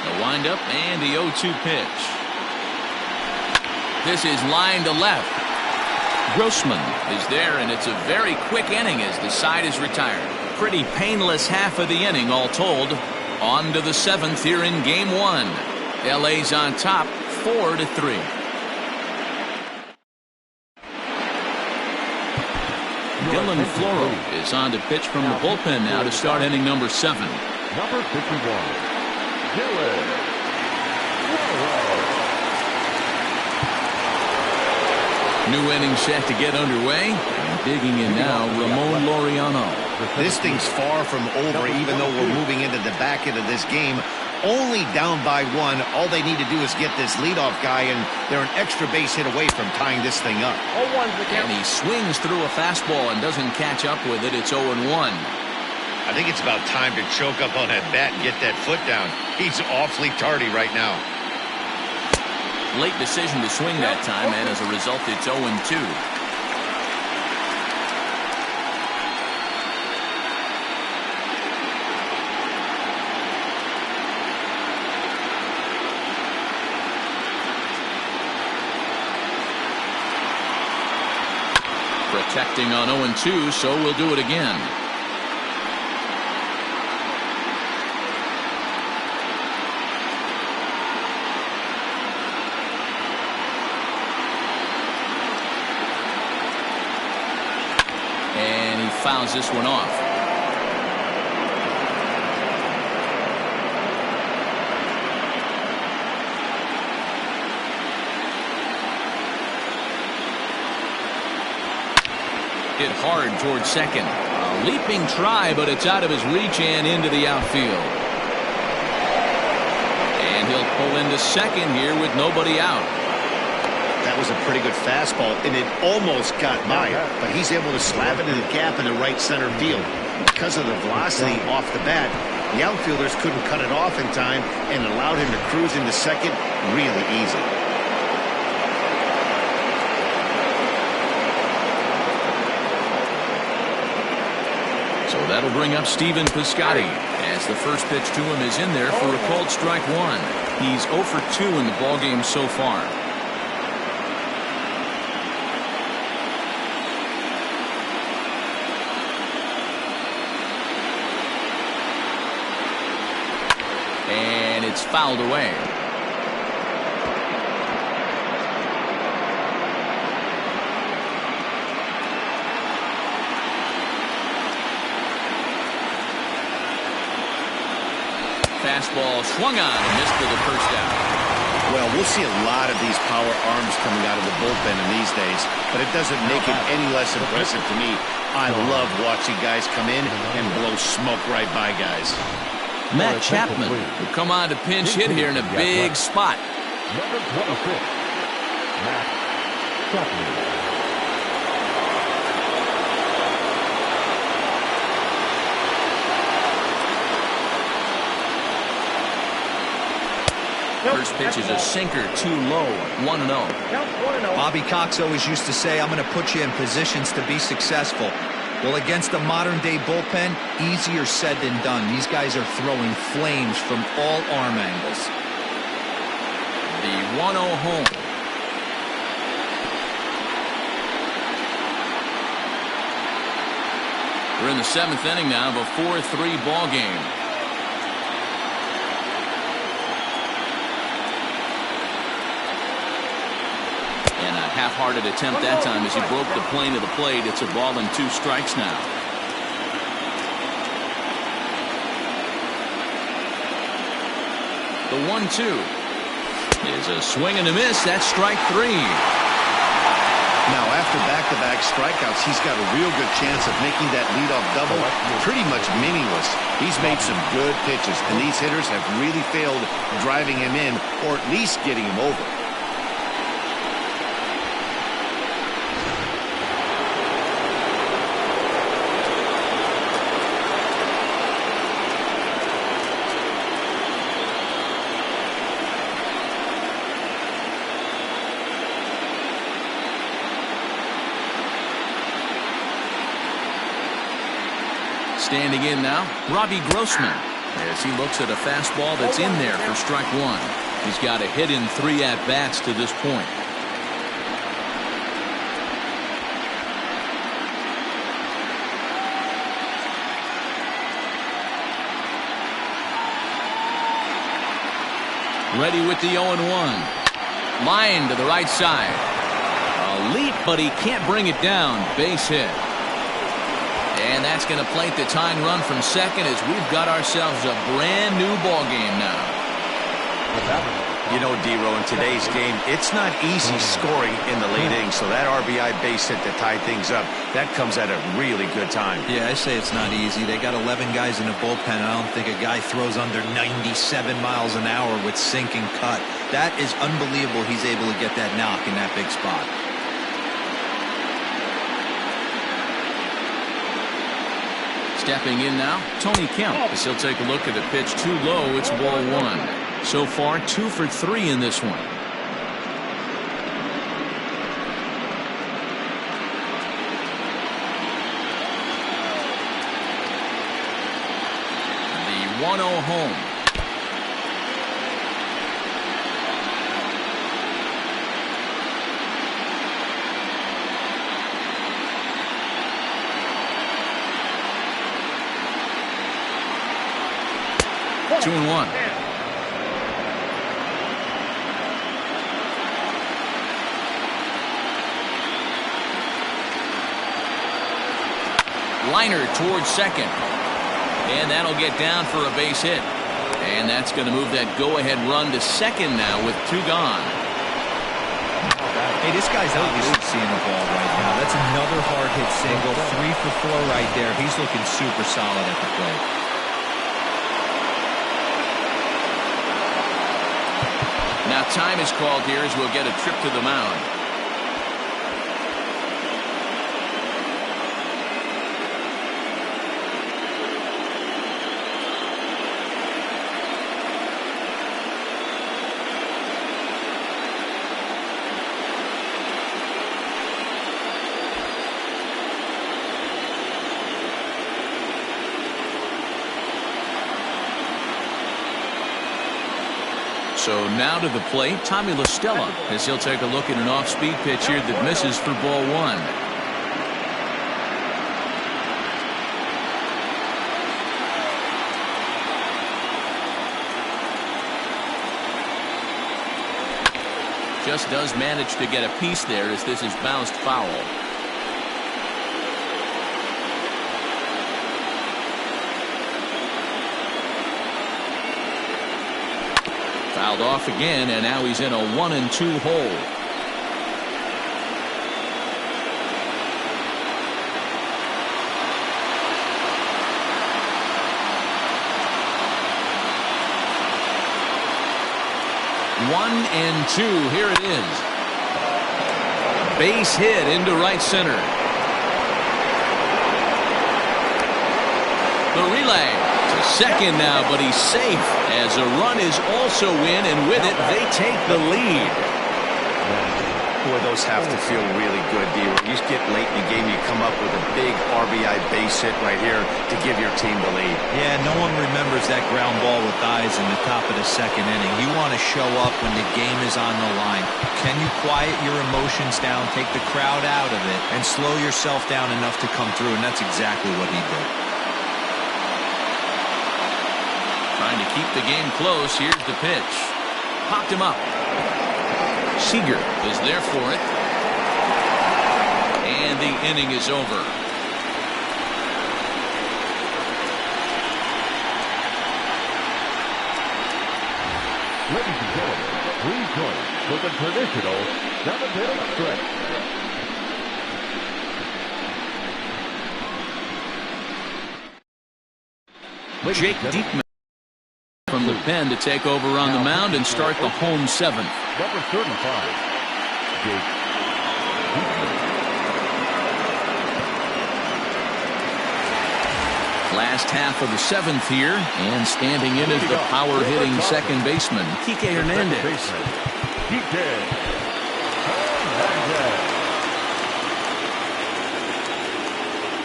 [SPEAKER 1] The windup and the 0-2 pitch. This is line to left. Grossman is there, and it's a very quick inning as the side is retired. Pretty painless half of the inning all told. On to the 7th here in game 1. LA's on top 4-3. Dylan Floro is on to pitch from the bullpen now to start inning number 7.
[SPEAKER 3] Number 51, Dylan Floro.
[SPEAKER 1] New inning set to get underway. And digging in now, Ramon Laureano.
[SPEAKER 2] This thing's far from over, even though we're moving into the back end of this game. Only down by 1. All they need to do is get this leadoff guy, and they're an extra base hit away from tying this thing up.
[SPEAKER 1] And he swings through a fastball and doesn't catch up with it. It's 0-1.
[SPEAKER 2] I think it's about time to choke up on that bat and get that foot down. He's awfully tardy right now.
[SPEAKER 1] Late decision to swing that time, and as a result, it's 0-2. Protecting on 0-2, so we'll do it again. fouls this one off. Hit hard towards second. A leaping try, but it's out of his reach and into the outfield. And he'll pull into second here with nobody out.
[SPEAKER 2] That was a pretty good fastball, and it almost got by him, but he's able to slap it in the gap in the right center field. Because of the velocity off the bat, the outfielders couldn't cut it off in time and allowed him to cruise into second really easy.
[SPEAKER 1] So that'll bring up Stephen Piscotty as the first pitch to him is in there for a called strike one. He's 0 for 2 in the ballgame so far. And it's fouled away. Fastball swung on and missed for the first out.
[SPEAKER 2] Well, we'll see a lot of these power arms coming out of the bullpen in these days, but it doesn't make it any less impressive to me. I love watching guys come in and blow smoke right by guys.
[SPEAKER 1] Matt Chapman will come on to pinch hit here in a big spot.
[SPEAKER 3] Number 26, Matt Chapman.
[SPEAKER 1] First pitch is a sinker, too low, 1-0.
[SPEAKER 4] Bobby Cox always used to say, I'm going to put you in positions to be successful. Well, against a modern-day bullpen, easier said than done. These guys are throwing flames from all arm angles.
[SPEAKER 1] The 1-0 home. We're in the 7th inning now of a 4-3 ball game. Half-hearted attempt that time as he broke the plane of the plate. It's a ball and 2 strikes now. The 1-2 is a swing and a miss. That's strike 3.
[SPEAKER 2] Now, after back-to-back strikeouts, he's got a real good chance of making that leadoff double pretty much meaningless. He's made some good pitches, and these hitters have really failed driving him in or at least getting him over.
[SPEAKER 1] Standing in now, Robbie Grossman, as he looks at a fastball that's in there for strike 1. He's got a hit in 3 at-bats to this point. Ready with the 0-1. Line to the right side. A leap, but he can't bring it down. Base hit. And that's going to plate the tying run from second as we've got ourselves a brand new ball game now.
[SPEAKER 2] You know, D-Row, in today's game, it's not easy scoring in the late innings, so that RBI base hit to tie things up, that comes at a really good time.
[SPEAKER 4] Yeah, I say it's not easy. They got 11 guys in the bullpen. I don't think a guy throws under 97 miles an hour with sink and cut. That is unbelievable he's able to get that knock in that big spot.
[SPEAKER 1] Stepping in now, Tony Kemp, as he'll take a look at the pitch too low. It's ball 1. So far, 2 for 3 in this one. The 1-0 home. Two and 1. Liner towards second. And that'll get down for a base hit. And that's going to move that go-ahead run to second now with 2 gone.
[SPEAKER 4] Hey, this guy's obviously seeing the ball right now. That's another hard hit single. 3 for 4 right there. He's looking super solid at the plate.
[SPEAKER 1] Now time is called here as we'll get a trip to the mound. So now to the plate, Tommy La Stella, as he'll take a look at an off-speed pitch here that misses for ball 1. Just does manage to get a piece there as this is bounced foul. Fouled off again, and now he's in a 1-2 hole. One and 2. Here it is. Base hit into right center. The relay to second now, but he's safe as a run is also in, and with it they take the lead.
[SPEAKER 2] Boy, those have to feel really good, D. You get late in the game, you come up with a big RBI base hit right here to give your team the lead.
[SPEAKER 4] Yeah, no one remembers that ground ball with eyes in the top of the second inning. You want to show up when the game is on the line. Can you quiet your emotions down, take the crowd out of it, and slow yourself down enough to come through? And that's exactly what he did.
[SPEAKER 1] Trying to keep the game close. Here's the pitch. Popped him up. Seager is there for it. And the inning is over.
[SPEAKER 3] Ladies and gentlemen, please join for the traditional 7th inning stretch.
[SPEAKER 1] Jake Diekman from the pen to take over on the mound and start the home 7th.
[SPEAKER 3] Number 35, Jake Diekman.
[SPEAKER 1] Last half of the 7th here, and standing in is the power-hitting second baseman, Kike Hernandez.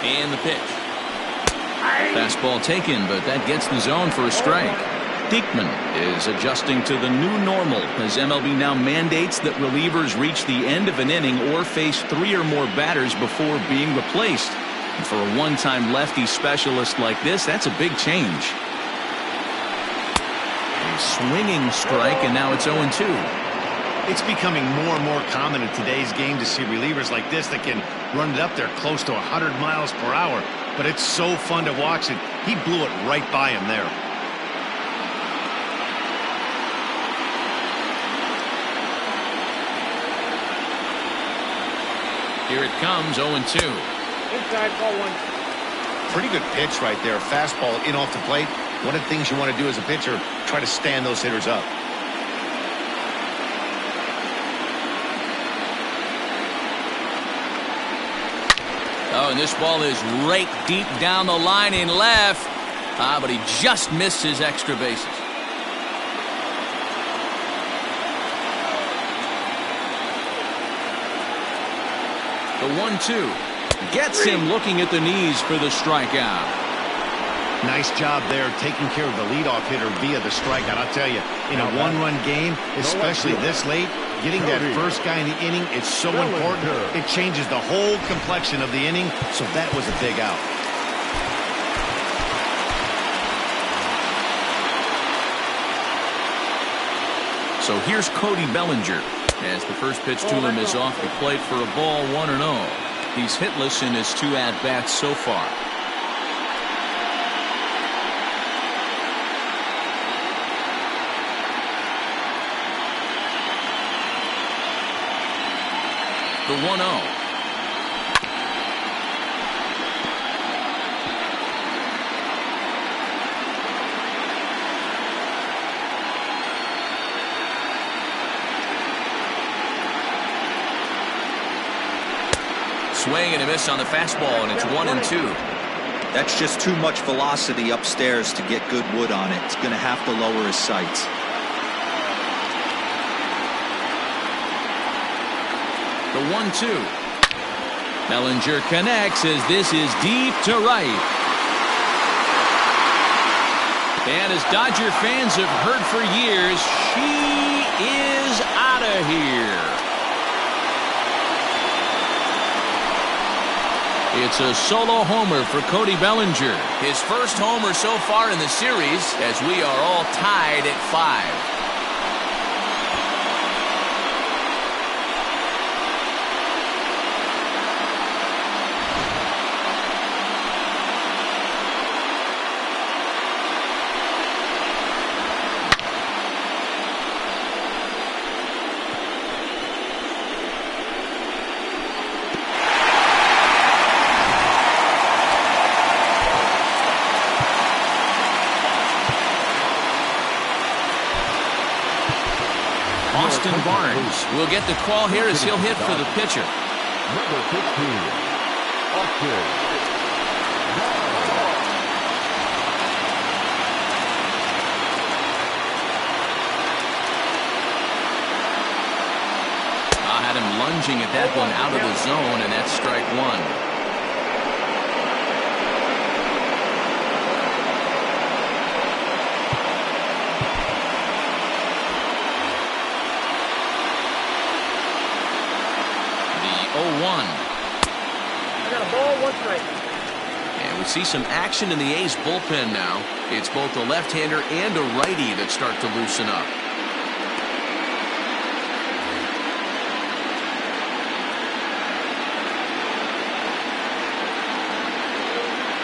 [SPEAKER 1] And the pitch. Fastball taken, but that gets the zone for a strike. Diekman is adjusting to the new normal as MLB now mandates that relievers reach the end of an inning or face 3 or more batters before being replaced. And for a one-time lefty specialist like this, that's a big change. A swinging strike, and now it's 0-2.
[SPEAKER 2] It's becoming more and more common in today's game to see relievers like this that can run it up there close to 100 miles per hour. But it's so fun to watch it. He blew it right by him there.
[SPEAKER 1] Here it comes, 0-2.
[SPEAKER 5] Inside, ball 1.
[SPEAKER 2] Pretty good pitch right there. Fastball in off the plate. One of the things you want to do as a pitcher, try to stand those hitters up.
[SPEAKER 1] Oh, and this ball is raked deep down the line in left. But he just missed his extra bases. The 1-2 gets him looking at the knees for the strikeout.
[SPEAKER 2] Nice job there taking care of the leadoff hitter via the strikeout. I'll tell you, in a one-run game, especially this late, getting that first guy in the inning is so important. It changes the whole complexion of the inning, so that was a big out.
[SPEAKER 1] So here's Cody Bellinger as the first pitch to him is off the plate for a ball, 1-0. He's hitless in his 2 at-bats so far. The 1-0. Swing and a miss on the fastball, and it's 1-2.
[SPEAKER 4] That's just too much velocity upstairs to get good wood on it. It's going to have to lower his sights.
[SPEAKER 1] The 1-2. Bellinger connects as this is deep to right. And as Dodger fans have heard for years, she is out of here. It's a solo homer for Cody Bellinger. His first homer so far in the series, as we are all tied at 5. Austin Barnes will get the call here as he'll hit for the pitcher.
[SPEAKER 3] Number 15, Austin.
[SPEAKER 1] I had him lunging at that one out of the zone, and that's strike 1.
[SPEAKER 5] I got a ball, 1 strike.
[SPEAKER 1] And we see some action in the A's bullpen now. It's both a left-hander and a righty that start to loosen up.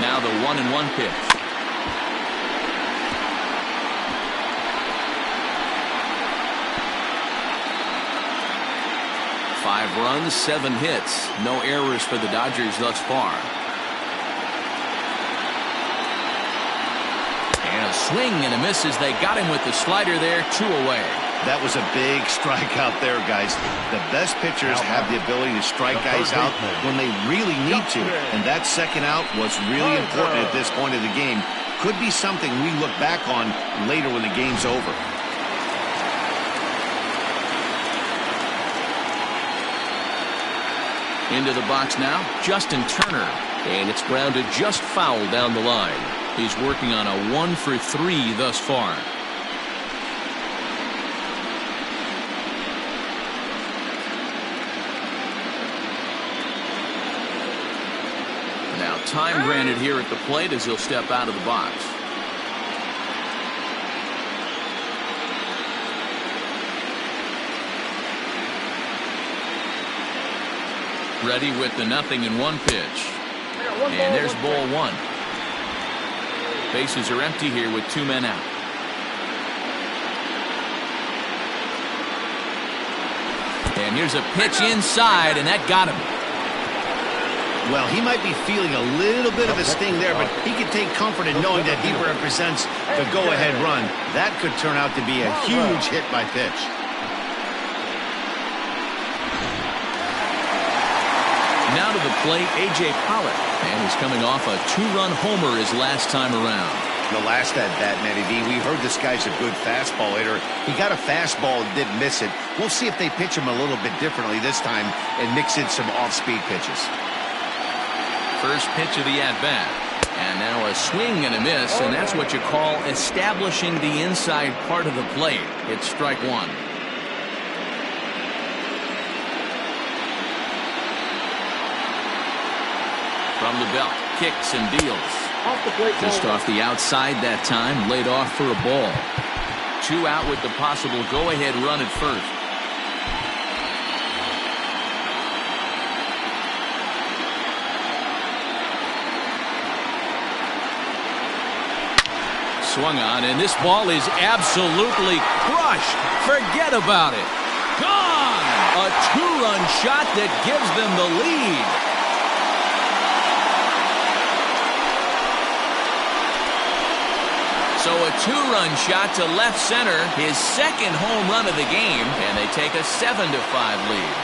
[SPEAKER 1] Now the 1-1 pitch. Five runs, 7 hits. No errors for the Dodgers thus far. And a swing and a miss as they got him with the slider there, 2 away.
[SPEAKER 2] That was a big strikeout there, guys. The best pitchers have the ability to strike guys out when they really need to. And that second out was really important at this point of the game. Could be something we look back on later when the game's over.
[SPEAKER 1] Into the box now, Justin Turner. And it's grounded just foul down the line. He's working on a 1 for 3 thus far. Now time granted here at the plate as he'll step out of the box. Ready with the 0-1 pitch. And there's ball 1. Bases are empty here with 2 men out. And here's a pitch inside, and that got him.
[SPEAKER 2] Well, he might be feeling a little bit of a sting there, but he can take comfort in knowing that he represents the go-ahead run. That could turn out to be a huge hit by pitch.
[SPEAKER 1] Now to the plate, A.J. Pollock. And he's coming off a 2-run homer his last time around.
[SPEAKER 2] The last at-bat, Matty V, we heard this guy's a good fastball hitter. He got a fastball and didn't miss it. We'll see if they pitch him a little bit differently this time and mix in some off-speed pitches.
[SPEAKER 1] First pitch of the at-bat. And now a swing and a miss, and that's what you call establishing the inside part of the plate. It's strike 1. From the belt, kicks and deals. Just off the outside that time, laid off for a ball. 2 out with the possible go-ahead run at first. Swung on, and this ball is absolutely crushed. Forget about it. Gone! A two-run shot that gives them the lead. So a two-run shot to left center, his second home run of the game, and they take a 7-5 lead.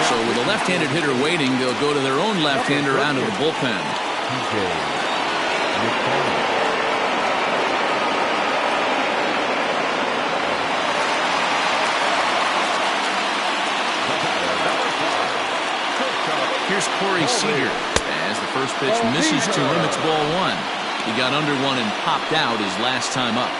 [SPEAKER 1] So with a left-handed hitter waiting, they'll go to their own left-hander out of the bullpen. Here's Corey Seager as the first pitch misses to him. It's ball one. He got under one and popped out his last time up.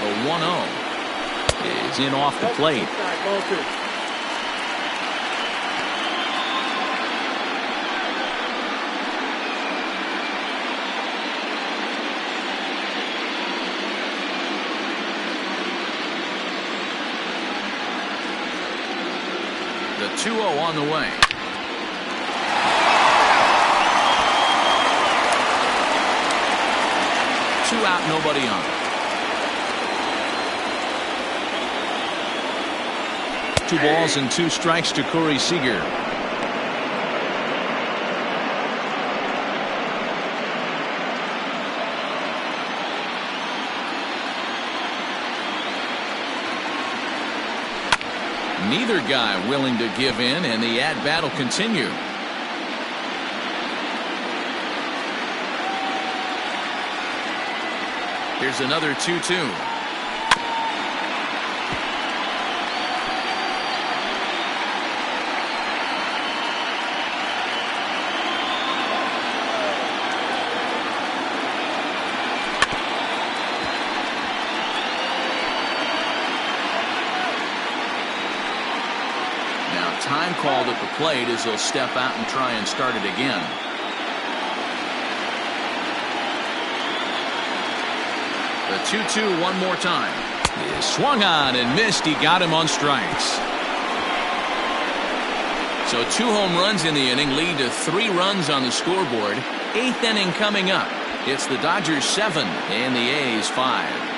[SPEAKER 1] The 1-0 is in off the plate. The 2-0 on the way. Two out, nobody on. 2 balls and 2 strikes to Corey Seager. Neither guy willing to give in, and the at-bat will continue. Here's another 2-2. Time called at the plate as he'll step out and try and start it again. The 2-2 one more time. He swung on and missed. He got him on strikes. So 2 home runs in the inning lead to 3 runs on the scoreboard. 8th inning coming up. It's the Dodgers 7 and the A's 5.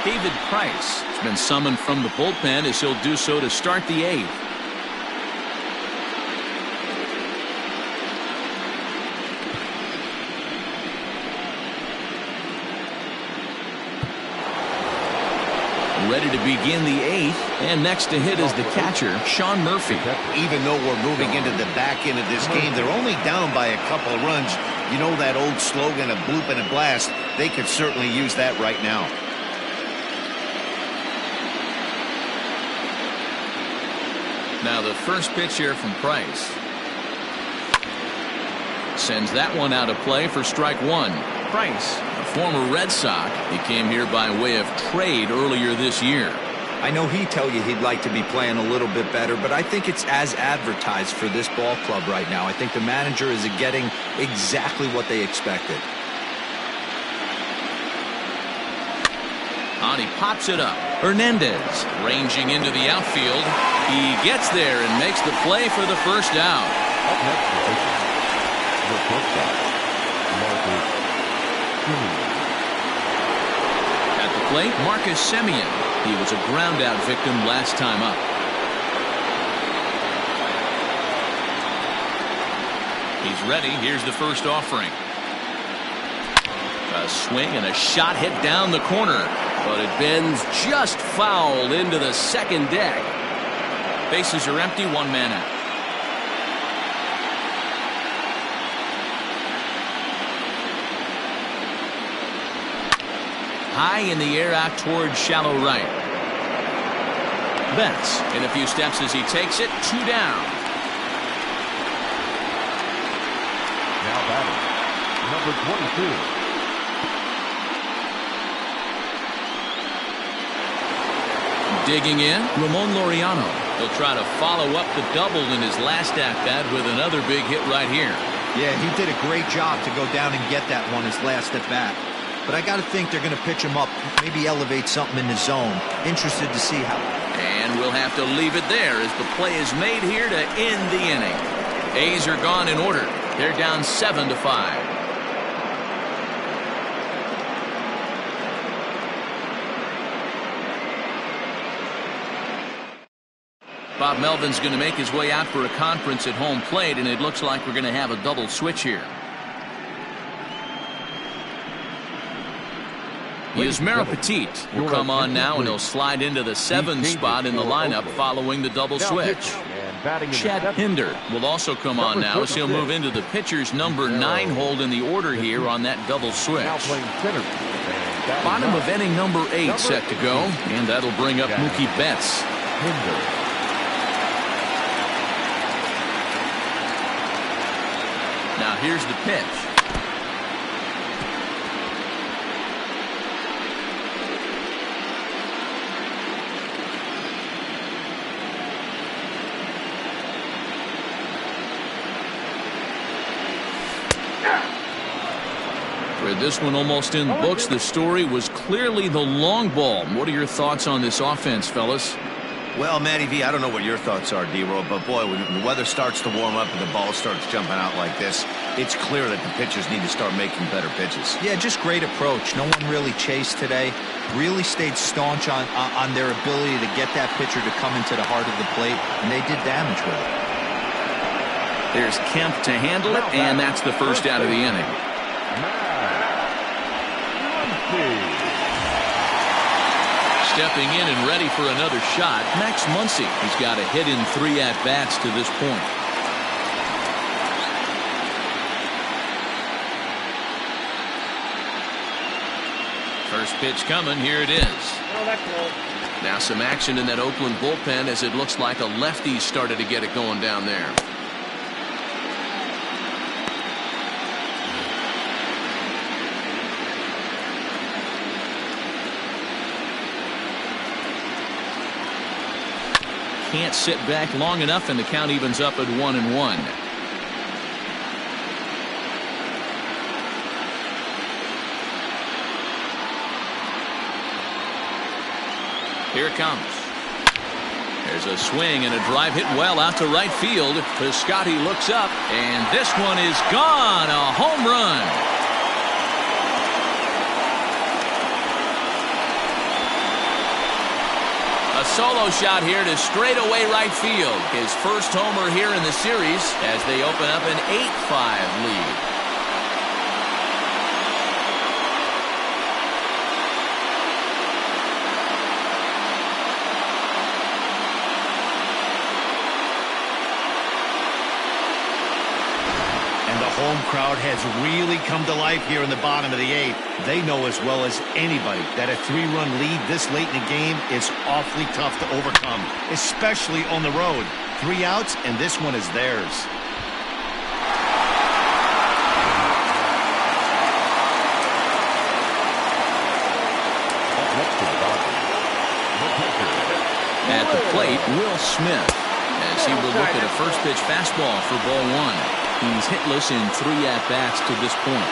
[SPEAKER 1] David Price has been summoned from the bullpen as he'll do so to start the 8th. Ready to begin the 8th, and next to hit is the catcher, Sean Murphy.
[SPEAKER 2] Even though we're moving into the back end of this game, they're only down by a couple of runs. You know that old slogan, a bloop and a blast. They could certainly use that right now.
[SPEAKER 1] Now the first pitch here from Price. Sends that one out of play for strike one. Price, a former Red Sox, he came here by way of trade earlier this year.
[SPEAKER 4] I know he'd tell you he'd like to be playing a little bit better, but I think it's as advertised for this ball club right now. I think the manager is getting exactly what they expected.
[SPEAKER 1] And he pops it up. Hernandez ranging into the outfield. He gets there and makes the play for the first out. At the plate, Marcus Semien. He was a ground-out victim last time up. He's ready. Here's the first offering. A swing and a shot hit down the corner, but it bends just foul into the second deck. Bases are empty, 1 man out. High in the air out towards shallow right. Betts in a few steps as he takes it. 2 down.
[SPEAKER 3] Now batting, number 22.
[SPEAKER 1] Digging in, Ramon Laureano. He'll try to follow up the double in his last at-bat with another big hit right here.
[SPEAKER 4] Yeah, he did a great job to go down and get that one his last at-bat. But I got to think they're going to pitch him up, maybe elevate something in the zone. Interested to see how.
[SPEAKER 1] And we'll have to leave it there as the play is made here to end the inning. A's are gone in order. They're down 7-5. Bob Melvin's going to make his way out for a conference at home plate, and it looks like we're going to have a double switch here. Yasmera Petit will come on now, and he'll slide into the 7th spot in the lineup following the double switch. Chad Pinder will also come on now as he'll move into the pitcher's number 9 hold in the order here on that double switch. Bottom of inning number 8 set to go, and that'll bring up Mookie Betts. Now here's the pitch. For this one almost in the books, the story was clearly the long ball. What are your thoughts on this offense, fellas?
[SPEAKER 2] Well, Matty V, I don't know what your thoughts are, D-Roll, but boy, when the weather starts to warm up and the ball starts jumping out like this, it's clear that the pitchers need to start making better pitches.
[SPEAKER 4] Yeah, just great approach. No one really chased today. Really stayed staunch on their ability to get that pitcher to come into the heart of the plate, and they did damage with it.
[SPEAKER 1] There's Kemp to handle it, and that's the first out of the inning. Stepping in and ready for another shot, Max Muncy. He's got a hit in 3 at-bats to this point. First pitch coming. Here it is. Now some action in that Oakland bullpen as it looks like a lefty started to get it going down there. Can't sit back long enough, and the count evens up at 1-1. Here it comes. There's a swing and a drive hit well out to right field. Piscotty looks up, and this one is gone. A home run. A solo shot here to straightaway right field. His first homer here in the series as they open up an 8-5 lead.
[SPEAKER 2] Home crowd has really come to life here in the bottom of the 8th. They know as well as anybody that a 3-run lead this late in the game is awfully tough to overcome, especially on the road. 3 outs, and this one is theirs.
[SPEAKER 1] At the plate, Will Smith, as he will look at a first pitch fastball for ball 1. He's hitless in 3 at-bats to this point.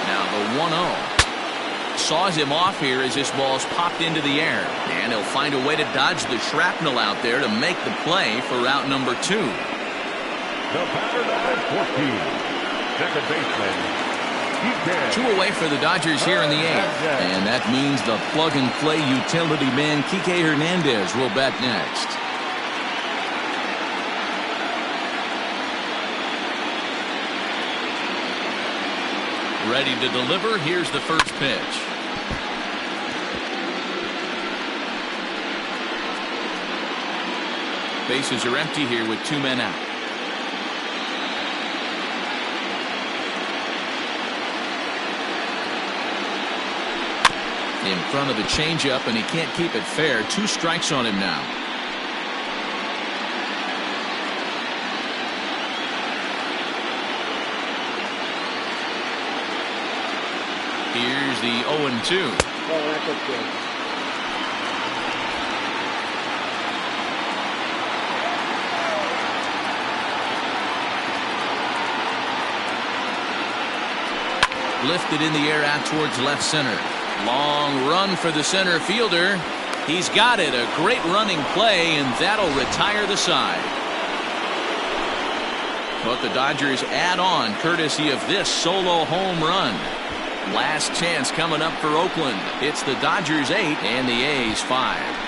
[SPEAKER 1] Now the 1-0. Saws him off here as this ball's popped into the air. And he'll find a way to dodge the shrapnel out there to make the play for route number 2.
[SPEAKER 3] The batter number 14, second baseman.
[SPEAKER 1] 2 away for the Dodgers here in the 8th. And that means the plug-and-play utility man Kike Hernandez will bat next. Ready to deliver. Here's the first pitch. Bases are empty here with 2 men out. In front of the changeup, and he can't keep it fair. 2 strikes on him now. Here's the 0-2.
[SPEAKER 5] Oh, that looks good.
[SPEAKER 1] Lifted in the air out towards left center. Long run for the center fielder. He's got it. A great running play, and that'll retire the side. But the Dodgers add on courtesy of this solo home run. Last chance coming up for Oakland. It's the Dodgers 8 and the A's 5.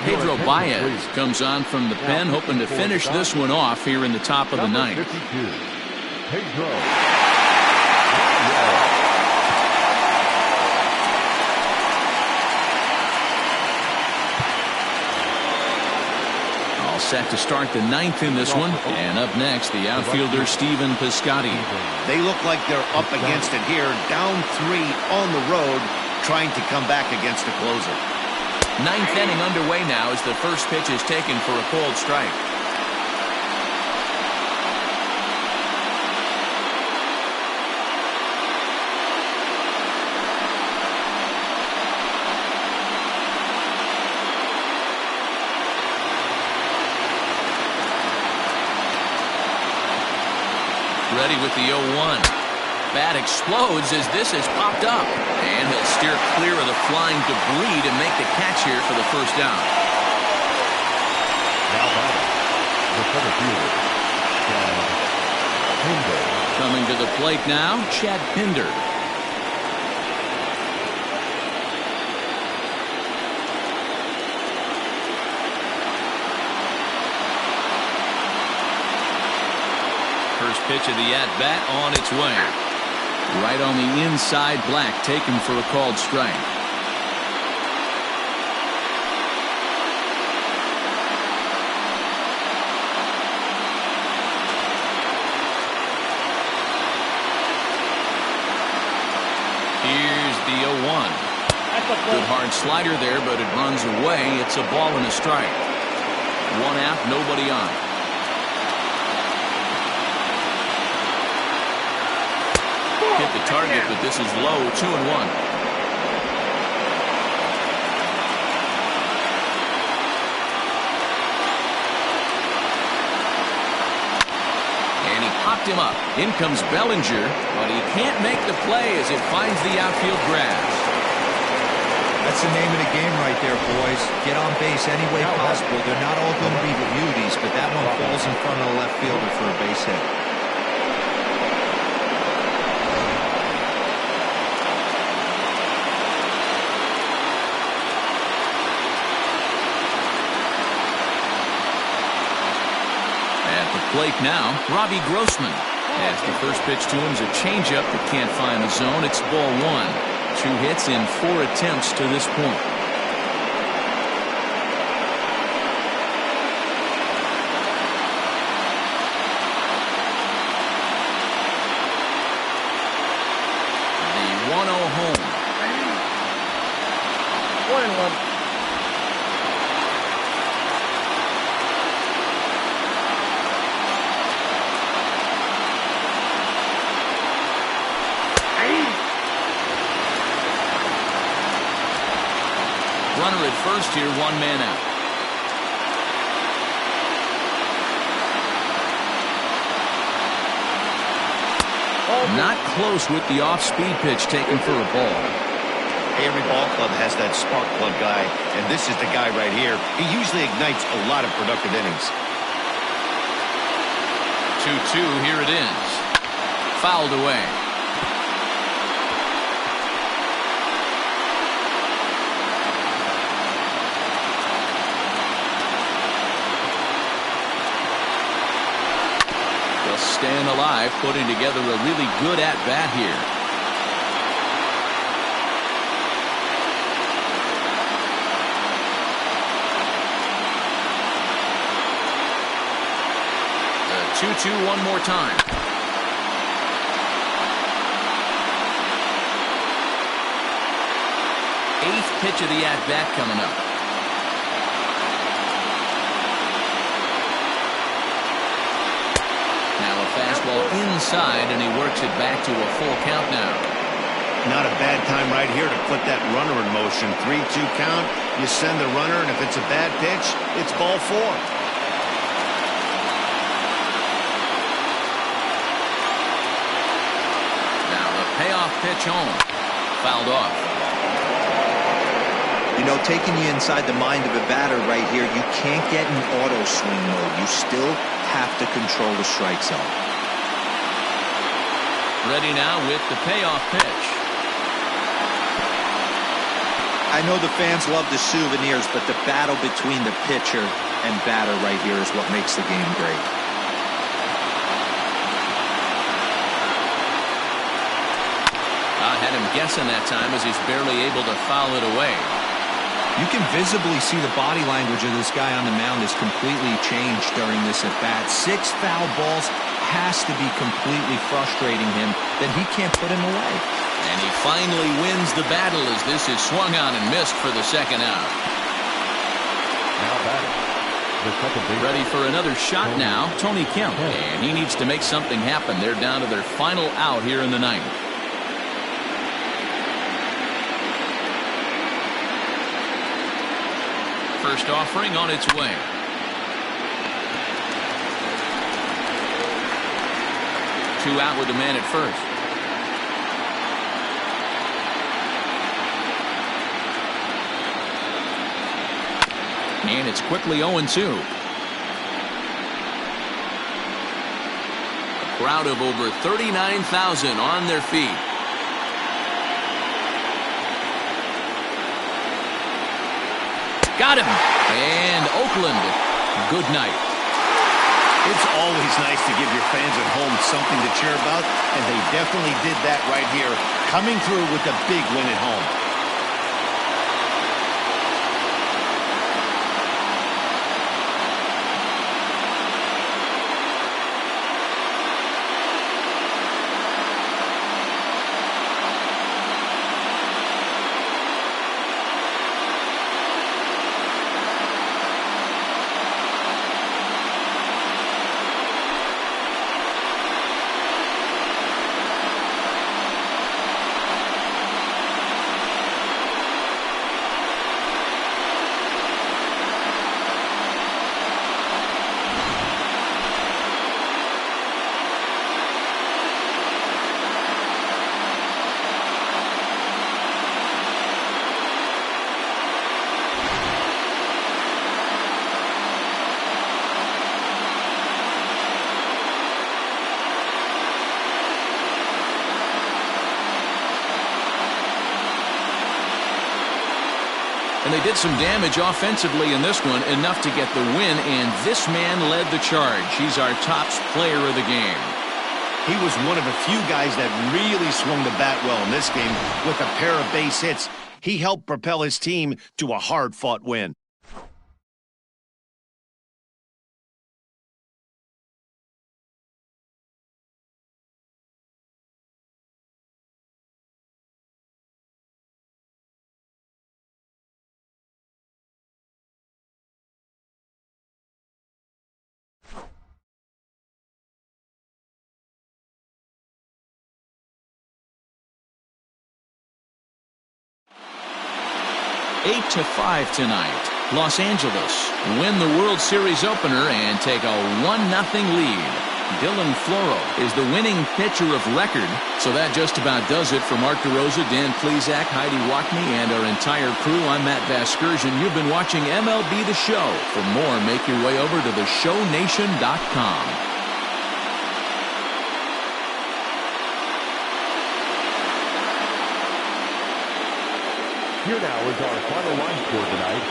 [SPEAKER 1] Pedro Baez comes on from the pen, hoping to finish this one off here in the top of the ninth.
[SPEAKER 3] 52, Pedro.
[SPEAKER 1] All set to start the ninth in this one. And up next, the outfielder Stephen Piscotty.
[SPEAKER 2] They look like they're up against it here. Down 3 on the road, trying to come back against the closer.
[SPEAKER 1] Ninth inning underway now as the first pitch is taken for a called strike. Ready with the 0-1. Bat explodes as this has popped up. And he'll steer clear of the flying debris to make the catch here for the first down.
[SPEAKER 3] Now batting, the center fielder, Chad Pinder.
[SPEAKER 1] Coming to the plate now, Chad Pinder. First pitch of the at-bat on its way. Right on the inside, Black taken for a called strike. Here's the 0-1. Good hard slider there, but it runs away. It's a ball and a strike. 1 out, nobody on. Hit the target, but this is low. 2-1. And he popped him up. In comes Bellinger, but he can't make the play as it finds the outfield grass.
[SPEAKER 4] That's the name of the game right there, boys. Get on base any way possible. They're not all going to be beauties, but that one falls in front of the left fielder for a base hit.
[SPEAKER 1] Plate now, Robbie Grossman. As the first pitch to him is a changeup that can't find the zone. It's ball 1. 2 hits in 4 attempts to this point. The 1-0 home.
[SPEAKER 5] 1-1.
[SPEAKER 1] Runner at first here, 1 man out. Not close with the off-speed pitch taken for a ball.
[SPEAKER 2] Every ball club has that spark plug guy, and this is the guy right here. He usually ignites a lot of productive innings.
[SPEAKER 1] 2-2, here it is. Fouled away. Staying alive, putting together a really good at-bat here. 2-2 one more time. Eighth pitch of the at-bat coming up. Now a fastball inside, and he works it back to a full count now.
[SPEAKER 2] Not a bad time right here to put that runner in motion. 3-2 count. You send the runner, and if it's a bad pitch, it's ball 4.
[SPEAKER 1] Now the payoff pitch home. Fouled off.
[SPEAKER 4] You know, taking you inside the mind of a batter right here, you can't get in auto swing mode. You still have to control the strike zone.
[SPEAKER 1] Ready now with the payoff pitch.
[SPEAKER 4] I know the fans love the souvenirs, but the battle between the pitcher and batter right here is what makes the game great.
[SPEAKER 1] I had him guessing that time as he's barely able to foul it away.
[SPEAKER 4] You can visibly see the body language of this guy on the mound is completely changed during this at-bat. 6 foul balls has to be completely frustrating him that he can't put him away.
[SPEAKER 1] And he finally wins the battle as this is swung on and missed for the second out.
[SPEAKER 3] Now batting, the second baseman.
[SPEAKER 1] Ready for another shot now, Tony Kemp. And he needs to make something happen. They're down to their final out here in the ninth. First offering on its way. Two out with the man at first. And it's quickly 0-2. A crowd of over 39,000 on their feet. Got him. And Oakland, good night.
[SPEAKER 2] It's always nice to give your fans at home something to cheer about, and they definitely did that right here, coming through with a big win at home.
[SPEAKER 1] And they did some damage offensively in this one, enough to get the win, and this man led the charge. He's our top player of the game.
[SPEAKER 2] He was one of a few guys that really swung the bat well in this game with a pair of base hits. He helped propel his team to a hard-fought win.
[SPEAKER 1] Eight to 5 tonight. Los Angeles win the World Series opener and take a 1-0 lead. Dylan Floro is the winning pitcher of record. So that just about does it for Mark DeRosa, Dan Plesac, Heidi Wackney, and our entire crew. I'm Matt Vasgersian. You've been watching MLB The Show. For more, make your way over to theshownation.com.
[SPEAKER 3] Here now is our final line score tonight.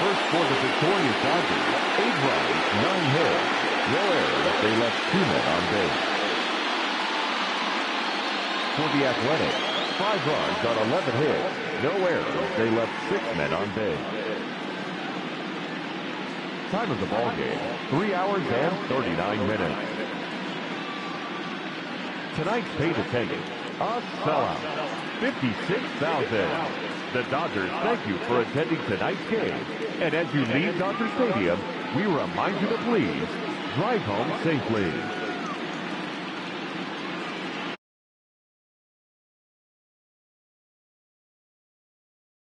[SPEAKER 3] First for the victorious Dodgers, 8 runs, 9 hits, no errors. They left 2 men on base. For the Athletics, 5 runs on 11 hits, no errors. They left 6 men on base. Time of the ball game, 3 hours and 39 minutes. tonight's paid attendance, a sellout, 56,000. The Dodgers thank you for attending tonight's game. And as you leave Dodger Stadium, we remind you to please drive home safely.